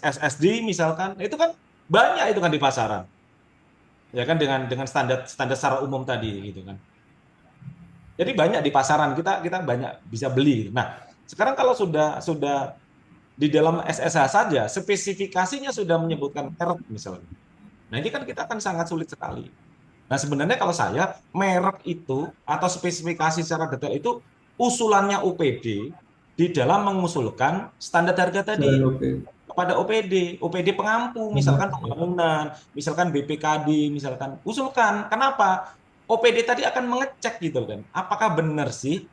SSD misalkan itu kan banyak itu kan di pasaran ya kan dengan standar standar secara umum tadi gitu kan. Jadi banyak di pasaran kita banyak bisa beli. Nah, sekarang kalau sudah di dalam SSH saja spesifikasinya sudah menyebutkan merek misalnya. Nah, ini kan kita akan sangat sulit sekali. Nah, sebenarnya kalau saya merek itu atau spesifikasi secara detail itu usulannya UPD di dalam mengusulkan standar harga tadi Oke. kepada OPD pengampu, misalkan pembangunan, misalkan BPKD, misalkan usulkan. Kenapa? OPD tadi akan mengecek gitu kan, apakah benar sih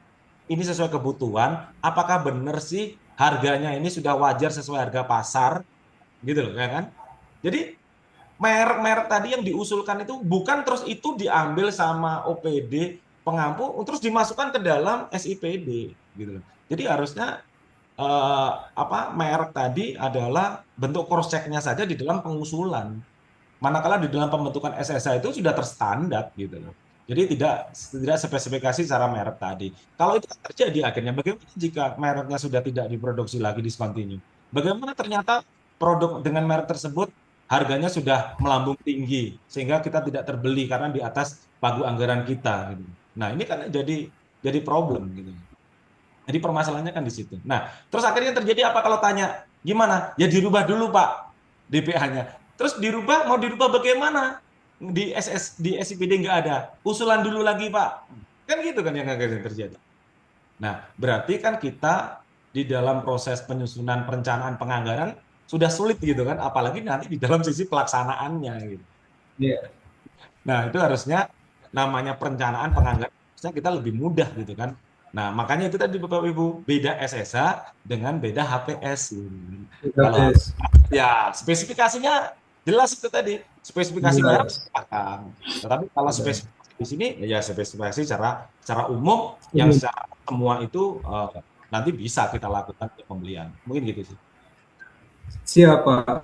ini sesuai kebutuhan, apakah benar sih harganya ini sudah wajar sesuai harga pasar, gitu loh, ya kan? Jadi merek-merek tadi yang diusulkan itu bukan terus itu diambil sama OPD pengampu terus dimasukkan ke dalam SIPD gitu loh. Jadi harusnya merek tadi adalah bentuk cross check-nya saja di dalam pengusulan. Manakala di dalam pembentukan SSA itu sudah terstandar gitu loh. Jadi tidak spesifikasi secara merek tadi. Kalau itu terjadi akhirnya bagaimana jika mereknya sudah tidak diproduksi lagi discontinue? Bagaimana ternyata produk dengan merek tersebut harganya sudah melambung tinggi sehingga kita tidak terbeli karena di atas pagu anggaran kita gitu. Nah, ini kan jadi problem gitu. Jadi permasalahannya kan di situ. Nah, terus akhirnya terjadi apa kalau tanya, gimana? Ya dirubah dulu Pak DPA-nya. Terus mau dirubah bagaimana? Di SIPD nggak ada. Usulan dulu lagi Pak. Kan gitu kan yang akhirnya terjadi. Nah, berarti kan kita di dalam proses penyusunan perencanaan penganggaran sudah sulit gitu kan, apalagi nanti di dalam sisi pelaksanaannya gitu. Ya. Nah, itu harusnya namanya perencanaan penganggaran harusnya kita lebih mudah gitu kan. Nah, makanya itu tadi Bapak Ibu, beda SSH dengan beda HPS. Kalau Database. ya spesifikasinya jelas itu tadi, spesifikasi merek Jelas. silakan. Tetapi kalau Ya. spesifikasi di sini ya spesifikasi secara umum yang Umum. secara semua itu nanti bisa kita lakukan untuk pembelian. Mungkin gitu sih. Siapa?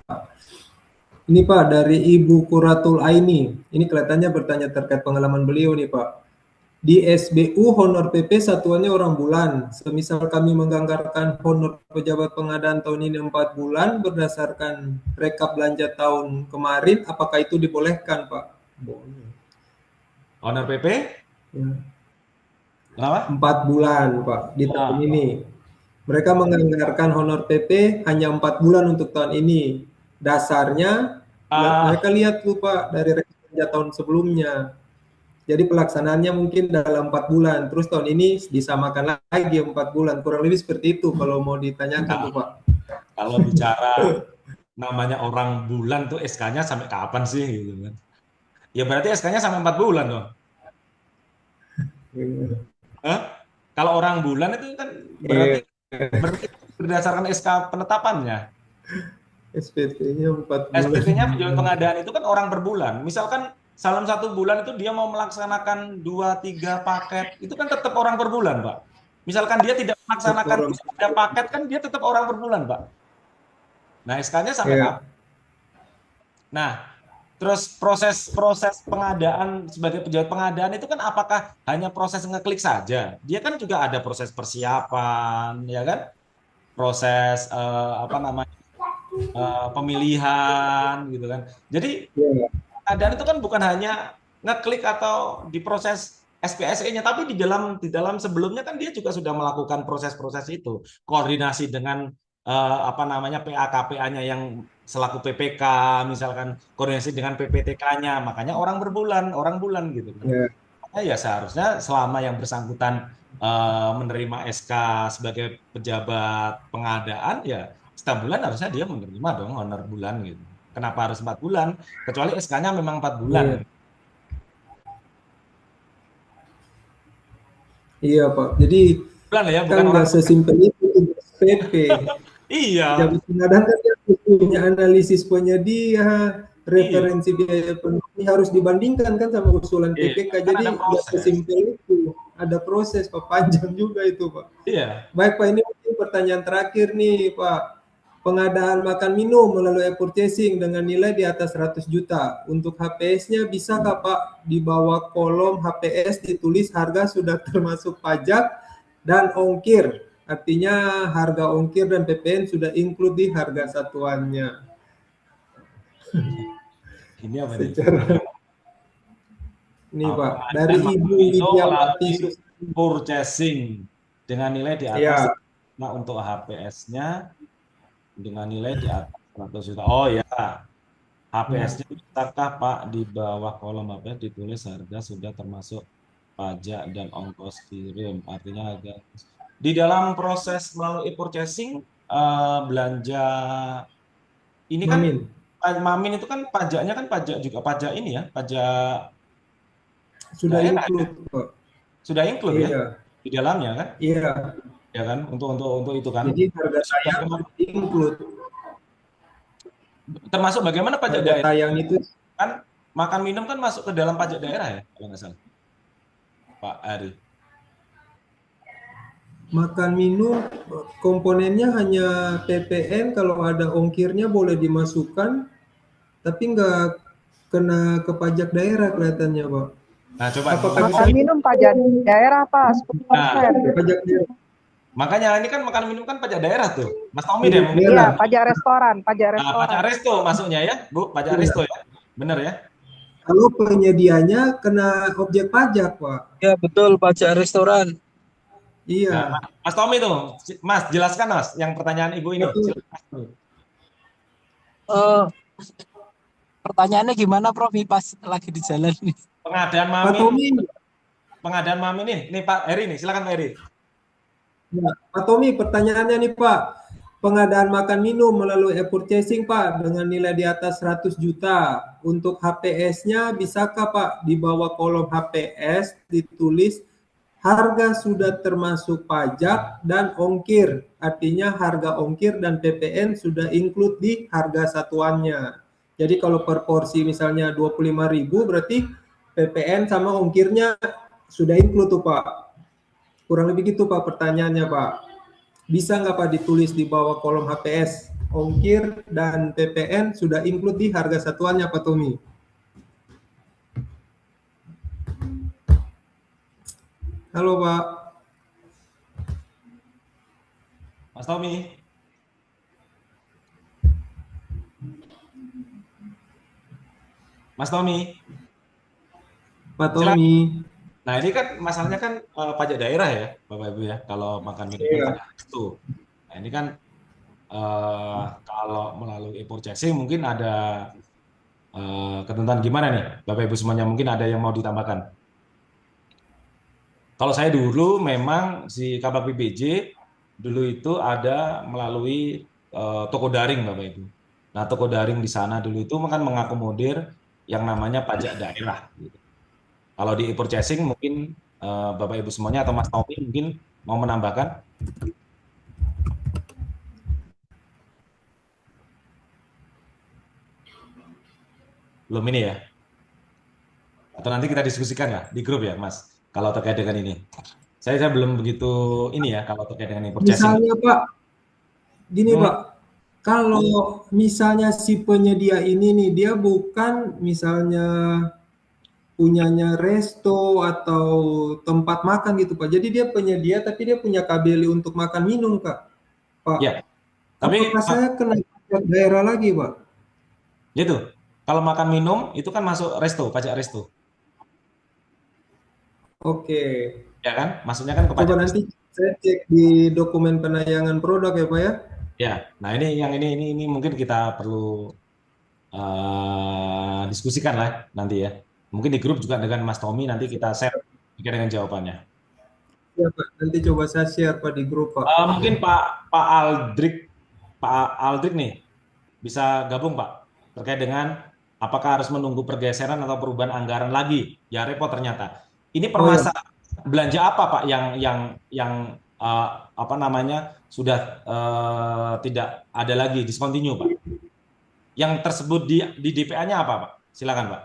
Ini Pak dari Ibu Kuratul Aini. Ini kelihatannya bertanya terkait pengalaman beliau nih Pak. Di SBU honor PP satuannya orang bulan. Semisal kami menganggarkan honor pejabat pengadaan tahun ini 4 bulan berdasarkan rekap belanja tahun kemarin, apakah itu dibolehkan Pak? Boleh. Honor PP, Ya. kenapa? 4 bulan Pak di tahun Ah, ini. Mereka menganggarkan honor PP hanya 4 bulan untuk tahun ini. Dasarnya mereka ah, lihat tuh Pak dari rekap belanja tahun sebelumnya. Jadi pelaksanaannya mungkin dalam 4 bulan. Terus tahun ini disamakan lagi 4 bulan. Kurang lebih seperti itu kalau mau ditanyakan tuh nah, Pak. kalau bicara namanya orang bulan tuh SK-nya sampai kapan sih gitu kan? Ya berarti SK-nya sampai 4 bulan dong. Hah? Kalau orang bulan itu kan berarti Iya, berarti berdasarkan SK penetapannya. SPP-nya 4 bulan. SPT-nya penjualan pengadaan itu kan orang per bulan. Misalkan dalam 1 bulan itu dia mau melaksanakan 2 3 paket, itu kan tetap orang per bulan, Pak. Misalkan dia tidak melaksanakan Orang. 3 paket, kan dia tetap orang per bulan, Pak. Nah, SK-nya sampai Ya, kapan? Nah, terus proses pengadaan sebagai pejabat pengadaan itu kan apakah hanya proses ngeklik saja? Dia kan juga ada proses persiapan, ya kan? Proses pemilihan gitu kan. Jadi ya, pengadaan itu kan bukan hanya ngeklik atau diproses SPSE-nya, tapi di dalam sebelumnya kan dia juga sudah melakukan proses-proses itu, koordinasi dengan apa namanya PA-KPA-nya yang selaku PPK, misalkan koordinasi dengan PPTK-nya, makanya orang bulan gitu kan. Ya. Makanya ya seharusnya selama yang bersangkutan menerima SK sebagai pejabat pengadaan, ya setiap bulan harusnya dia menerima dong honor bulan gitu. Kenapa harus 4 bulan? Kecuali SK-nya memang 4 bulan. Iya. Iya Pak. Jadi Bulan ya, kan bukan orang nggak sesimpel itu tugas PP. Iya, Pejabat pengadaan kan dia punya analisis penyedia, iya, referensi biaya penuhi harus dibandingkan kan sama usulan iya. PPK. Kan Jadi ada nggak proses. sesimpel itu. Ada proses Pak, panjang juga itu Pak. Iya. Baik Pak, ini mungkin pertanyaan terakhir nih Pak. Pengadaan makan minum melalui e-purchasing dengan nilai di atas 100 juta. Untuk HPS-nya bisakah Pak di bawah kolom HPS ditulis harga sudah termasuk pajak dan ongkir? Artinya harga ongkir dan PPN sudah include di harga satuannya. Ini apa nih? Secara ini Pak, dari Pengadaan makan Ibu minum Widiawati melalui Susani. purchasing dengan nilai di atas, Ya, nah untuk HPS-nya dengan nilai di atas 100 juta. Oh ya, ya. HPS-nya bisakah Pak di bawah kolom HPS ditulis harga sudah termasuk pajak dan ongkos kirim. Artinya harga di dalam proses melalui purchasing belanja ini kan Mamin, Mamin itu kan pajaknya kan pajak juga pajak ini ya, pajak sudah daerah ya. include Pak. Sudah include ya Iya, di dalamnya kan, iya. ya kan untuk itu kan. Jadi harga Termasuk tayang bagaimana, sudah include. termasuk bagaimana pajak Harga daerah tayang itu kan, makan minum kan masuk ke dalam pajak daerah ya kalau nggak salah Pak Ari. makan minum komponennya hanya PPN, kalau ada ongkirnya boleh dimasukkan, tapi nggak kena ke pajak daerah kelihatannya Pak. Nah coba Apakah Mas bisa Makan Tommy, minum pajak daerah Pak, nah 10%. pajak daerah? makanya ini kan makan minum kan pajak daerah tuh, Mas Tommy deh Pajak mungkin. Iya, daerah. pajak restoran, pajak Nah, pajak restoran. resto masuknya ya Bu, pajak Iya. resto ya, bener ya. Kalau penyedianya kena objek pajak Pak. Ya betul, pajak restoran. Nah Iya. Mas Tommy tuh, Mas jelaskan Mas yang pertanyaan Ibu ini, Satu, silakan. Eh, Pertanyaannya gimana, Prof? Ini pas lagi di jalan nih. Pengadaan Pak Mamin, Tommy. pengadaan Mamin nih Pak Heri nih, silakan Pak Heri. Ya, Pak Tommy, pertanyaannya nih Pak. Pengadaan makan minum melalui e-purchasing Pak dengan nilai di atas 100 juta. Untuk HPS-nya bisakah Pak di bawah kolom HPS ditulis harga sudah termasuk pajak dan ongkir. Artinya harga ongkir dan PPN sudah include di harga satuannya. Jadi kalau per porsi misalnya 25.000 berarti PPN sama ongkirnya sudah include tuh Pak. Kurang lebih gitu Pak pertanyaannya Pak. Bisa nggak Pak ditulis di bawah kolom HPS? Ongkir dan PPN sudah include di harga satuannya Pak Tommy. Halo Pak. Mas Tommy. Mas Tommy. Pak Silakan. Tommy. Nah ini kan masalahnya kan pajak daerah ya Bapak Ibu ya, kalau makan minum kan Iya. pajak restu. Nah ini kan kalau melalui e-purchasing mungkin ada ketentuan gimana nih Bapak Ibu semuanya, mungkin ada yang mau ditambahkan. Kalau saya dulu memang si Kabak PBJ dulu itu ada melalui toko daring Bapak Ibu. Nah toko daring di sana dulu itu kan mengakomodir yang namanya pajak daerah gitu. Kalau di e-purchasing mungkin Bapak Ibu semuanya atau Mas Tommy mungkin mau menambahkan. Belum ini ya? Atau nanti kita diskusikan ya di grup ya Mas, kalau terkait dengan ini. Saya belum begitu ini ya kalau terkait dengan e-purchasing. Misalnya Pak, gini Pak, kalau misalnya si penyedia ini nih dia bukan misalnya punyanya resto atau tempat makan gitu Pak. Jadi dia penyedia tapi dia punya KBL untuk makan minum Kak. Pak, Ya, tapi apakah saya kena pajak daerah lagi Pak? itu kalau makan minum itu kan masuk resto, pajak resto. Oke. Ya kan? Maksudnya kan ke Coba pajak nanti saya cek di dokumen penayangan produk ya Pak ya. ya. Nah, ini mungkin kita perlu diskusikan lah nanti ya. Mungkin di grup juga dengan Mas Tommy nanti kita share juga dengan jawabannya. Ya Pak, nanti coba saya share Pak di grup Pak. Mungkin Pak Aldrik nih bisa gabung Pak terkait dengan apakah harus menunggu pergeseran atau perubahan anggaran lagi? Ya repot ternyata. Ini Oh ya, permasalahan belanja apa Pak yang apa namanya sudah tidak ada lagi discontinue Pak? Yang tersebut di DPA-nya apa Pak? Silakan Pak.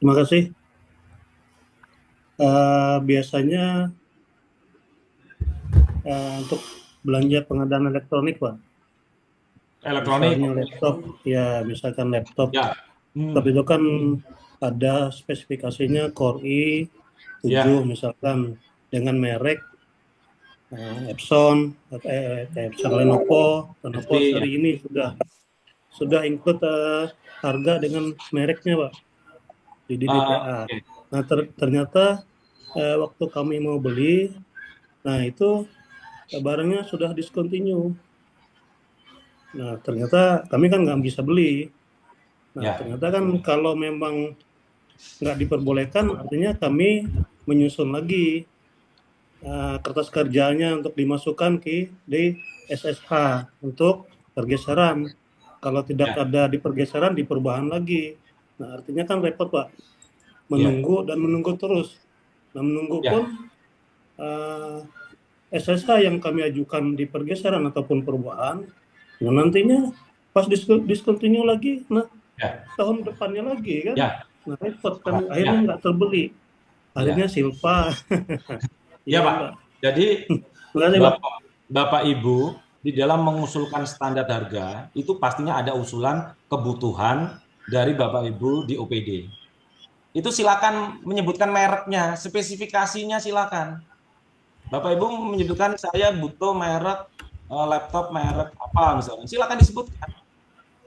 Terima kasih. Biasanya untuk belanja pengadaan elektronik, Pak. Elektronik. Misalnya laptop, ya misalkan laptop. Ya. Laptop itu kan ada spesifikasinya Core i7 Ya. misalkan dengan merek Epson, Lenovo seri ini sudah include harga dengan mereknya, Pak, di DPA. Okay. Nah, ternyata waktu kami mau beli, nah itu barangnya sudah discontinue. Nah, ternyata kami kan nggak bisa beli. Nah, ternyata kan kalau memang nggak diperbolehkan, artinya kami menyusun lagi kertas kerjanya untuk dimasukkan di SSH untuk pergeseran. Kalau tidak ada di pergeseran, di perubahan lagi. Nah, artinya kan repot, Pak. Menunggu dan menunggu terus. Nah, menunggu pun SSH yang kami ajukan di pergeseran ataupun perubahan, nah nantinya pas discontinue lagi, nah tahun depannya lagi kan, nah repot kan, akhirnya nggak terbeli, akhirnya silpa. Ya Pak, jadi Bapak Ibu di dalam mengusulkan standar harga itu pastinya ada usulan kebutuhan dari Bapak Ibu di OPD. Itu silakan menyebutkan mereknya, spesifikasinya silakan. Bapak Ibu menyebutkan saya butuh merek laptop merek apa misalnya, silakan disebutkan.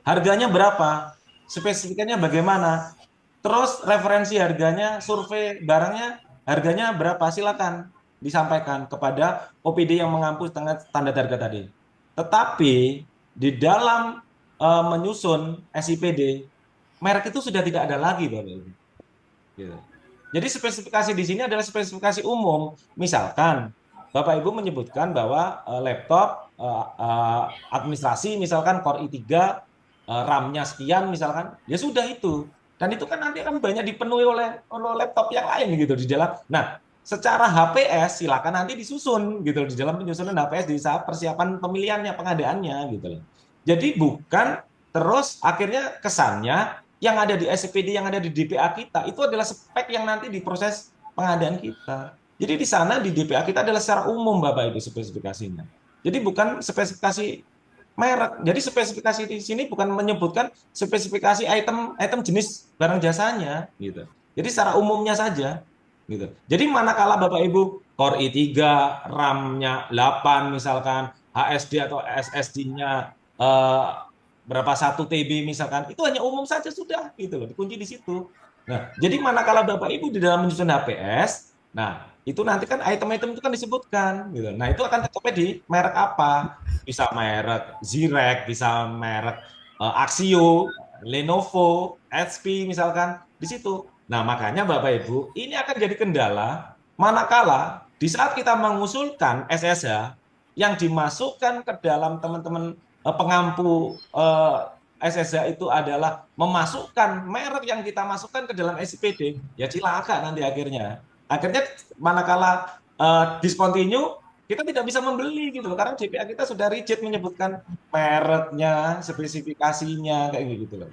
Harganya berapa? Spesifikasinya bagaimana? Terus referensi harganya, survei barangnya harganya berapa? Silakan disampaikan kepada OPD yang mengampu standar harga tadi. Tetapi di dalam menyusun SIPD, merek itu sudah tidak ada lagi, Bapak Ibu. Gitu. Jadi spesifikasi di sini adalah spesifikasi umum. Misalkan Bapak Ibu menyebutkan bahwa laptop administrasi misalkan Core i3 RAM-nya sekian misalkan, ya sudah itu. Dan itu kan nanti akan banyak dipenuhi oleh laptop yang lain gitu di dalam. Nah, secara HPS silakan nanti disusun gitu di dalam penyusunan HPS di saat persiapan pemilihannya, pengadaannya gitu loh. Jadi bukan terus akhirnya kesannya yang ada di SPD, yang ada di DPA kita itu adalah spek yang nanti diproses pengadaan kita. Jadi di sana di DPA kita adalah secara umum Bapak Ibu spesifikasinya. Jadi bukan spesifikasi merek. Jadi spesifikasi di sini bukan menyebutkan spesifikasi item jenis barang jasanya gitu. Jadi secara umumnya saja gitu. Jadi manakala Bapak Ibu Core i3 RAM-nya 8 misalkan, HSD atau SSD-nya berapa 1 TB misalkan, itu hanya umum saja sudah gitu loh, dikunci di situ. Nah, jadi manakala Bapak Ibu di dalam menyusun HPS, nah itu nanti kan item-item itu kan disebutkan gitu. Nah, itu akan tercapai di merek apa? Bisa merek Zirek, bisa merek Axio, Lenovo, HP misalkan di situ. Nah, makanya Bapak Ibu, ini akan jadi kendala manakala di saat kita mengusulkan SSH yang dimasukkan ke dalam teman-teman pengampu SSH itu adalah memasukkan merek yang kita masukkan ke dalam SIPD, ya cilaka nanti akhirnya. Akhirnya manakala discontinue, kita tidak bisa membeli gitu loh, karena DPA kita sudah rigid menyebutkan mereknya, spesifikasinya kayak gitu loh.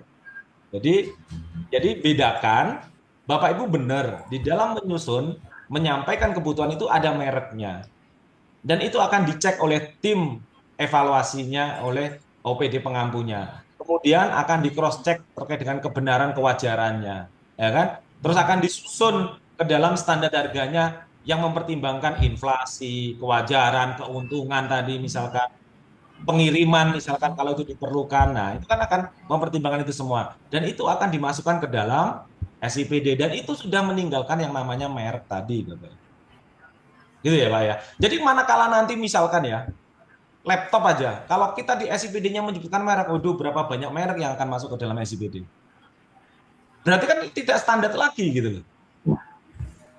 Jadi bedakan, Bapak Ibu benar di dalam menyusun menyampaikan kebutuhan itu ada mereknya. Dan itu akan dicek oleh tim evaluasinya oleh OPD pengampunya. Kemudian akan di cross check terkait dengan kebenaran kewajarannya, ya kan? Terus akan disusun ke dalam standar harganya yang mempertimbangkan inflasi, kewajaran, keuntungan tadi misalkan. pengiriman misalkan kalau itu diperlukan. Nah, itu kan akan mempertimbangkan itu semua. Dan itu akan dimasukkan ke dalam SIPD dan itu sudah meninggalkan yang namanya merek tadi, Bapak. Gitu ya, Pak ya. Jadi manakala nanti misalkan ya, laptop aja, kalau kita di SIPD-nya menyebutkan merek, waduh berapa banyak merek yang akan masuk ke dalam SIPD. Berarti kan tidak standar lagi gitu loh.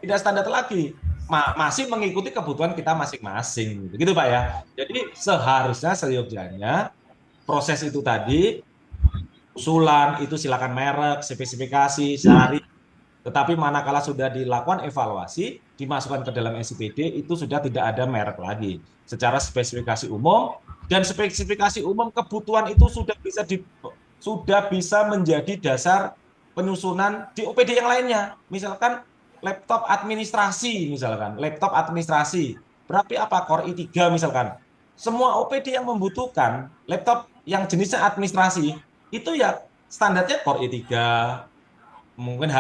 Tidak standar lagi. Masih mengikuti kebutuhan kita masing-masing gitu Pak ya. Jadi seharusnya seyogyanya proses itu tadi usulan itu silakan merek, spesifikasi, syari. Tetapi manakala sudah dilakukan evaluasi, dimasukkan ke dalam SIPD itu sudah tidak ada merek lagi. Secara spesifikasi umum dan spesifikasi umum kebutuhan itu sudah bisa menjadi dasar penyusunan di OPD yang lainnya. Misalkan laptop administrasi misalkan, laptop administrasi. Berarti apa? Core i3 misalkan. Semua OPD yang membutuhkan laptop yang jenisnya administrasi itu ya standarnya Core i3, mungkin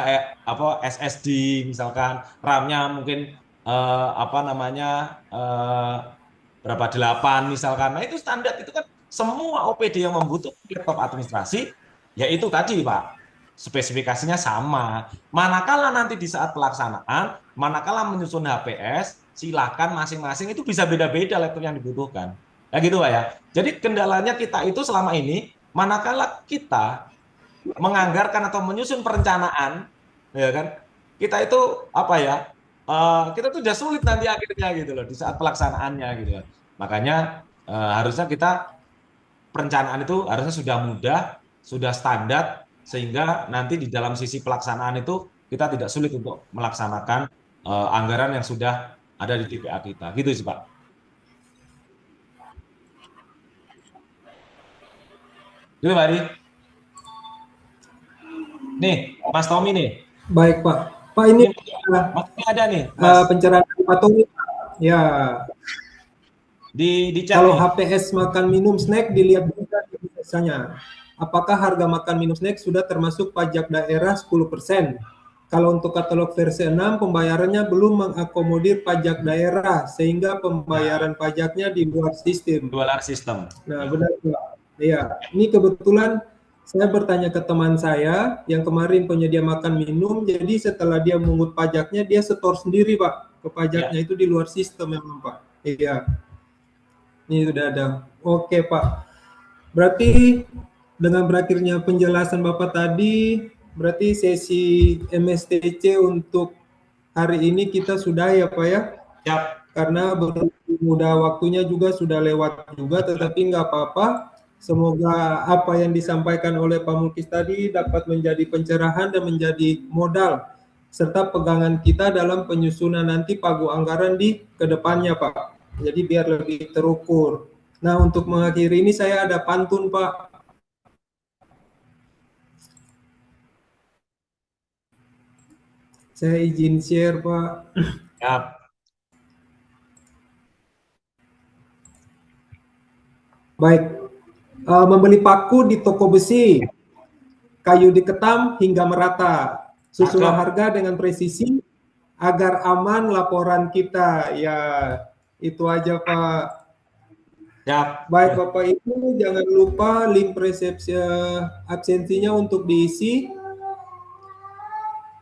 SSD misalkan, RAM-nya mungkin berapa 8 misalkan. Nah, itu standar itu kan semua OPD yang membutuhkan laptop administrasi ya itu tadi Pak. Spesifikasinya sama. Manakala nanti di saat pelaksanaan, manakala menyusun HPS, silakan masing-masing itu bisa beda-beda laptop yang dibutuhkan. Ya gitu Pak ya. Jadi kendalanya kita itu selama ini, manakala kita menganggarkan atau menyusun perencanaan, ya kan, kita itu kita tuh udah sulit nanti akhirnya gitu loh di saat pelaksanaannya gitu. Makanya harusnya kita perencanaan itu harusnya sudah mudah, sudah standar, sehingga nanti di dalam sisi pelaksanaan itu kita tidak sulit untuk melaksanakan anggaran yang sudah ada di TPA kita. Gitu sih, Pak. Gitu, Pak Ari. Nih, Mas Tommy nih. Baik, Pak. Pak, ini masih ada nih, Mas. Pencerahan Pak Tommy. Ya. Di chat kalau nih. HPS makan minum snack dilihat juga biasanya. Apakah harga makan minum snack sudah termasuk pajak daerah 10%? Kalau untuk katalog versi 6 pembayarannya belum mengakomodir pajak daerah sehingga pembayaran pajaknya di luar sistem. Nah, benar Pak. Iya, ini kebetulan saya bertanya ke teman saya yang kemarin penyedia makan minum, jadi setelah dia mengungut pajaknya dia setor sendiri Pak ke pajaknya itu di luar sistem memang Pak. Iya. Ini sudah ada. Oke Pak. Berarti dengan berakhirnya penjelasan Bapak tadi, berarti sesi MSTC untuk hari ini kita sudah ya Pak ya? Ya. Karena udah waktunya juga sudah lewat juga, tetapi nggak apa-apa. Semoga apa yang disampaikan oleh Pak Mukis tadi dapat menjadi pencerahan dan menjadi modal serta pegangan kita dalam penyusunan nanti pagu anggaran di kedepannya Pak. Jadi biar lebih terukur. Nah, untuk mengakhiri ini saya ada pantun, Pak. Saya izin share, Pak. Ya. Baik. Membeli paku di toko besi, kayu diketam hingga merata. Susulah harga dengan presisi agar aman laporan kita. Ya, itu aja Pak. Ya. Baik Bapak Ibu, jangan lupa link persepsi absensinya untuk diisi.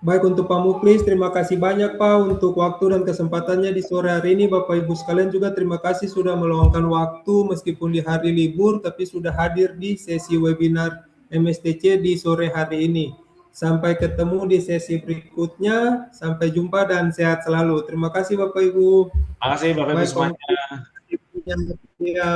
Baik untuk Pak Muklis, terima kasih banyak Pak untuk waktu dan kesempatannya di sore hari ini. Bapak Ibu sekalian juga terima kasih sudah meluangkan waktu meskipun di hari libur, tapi sudah hadir di sesi webinar MSTC di sore hari ini. Sampai ketemu di sesi berikutnya. Sampai jumpa dan sehat selalu. Terima kasih Bapak Ibu. Terima kasih Bapak Ibu semuanya. Ya.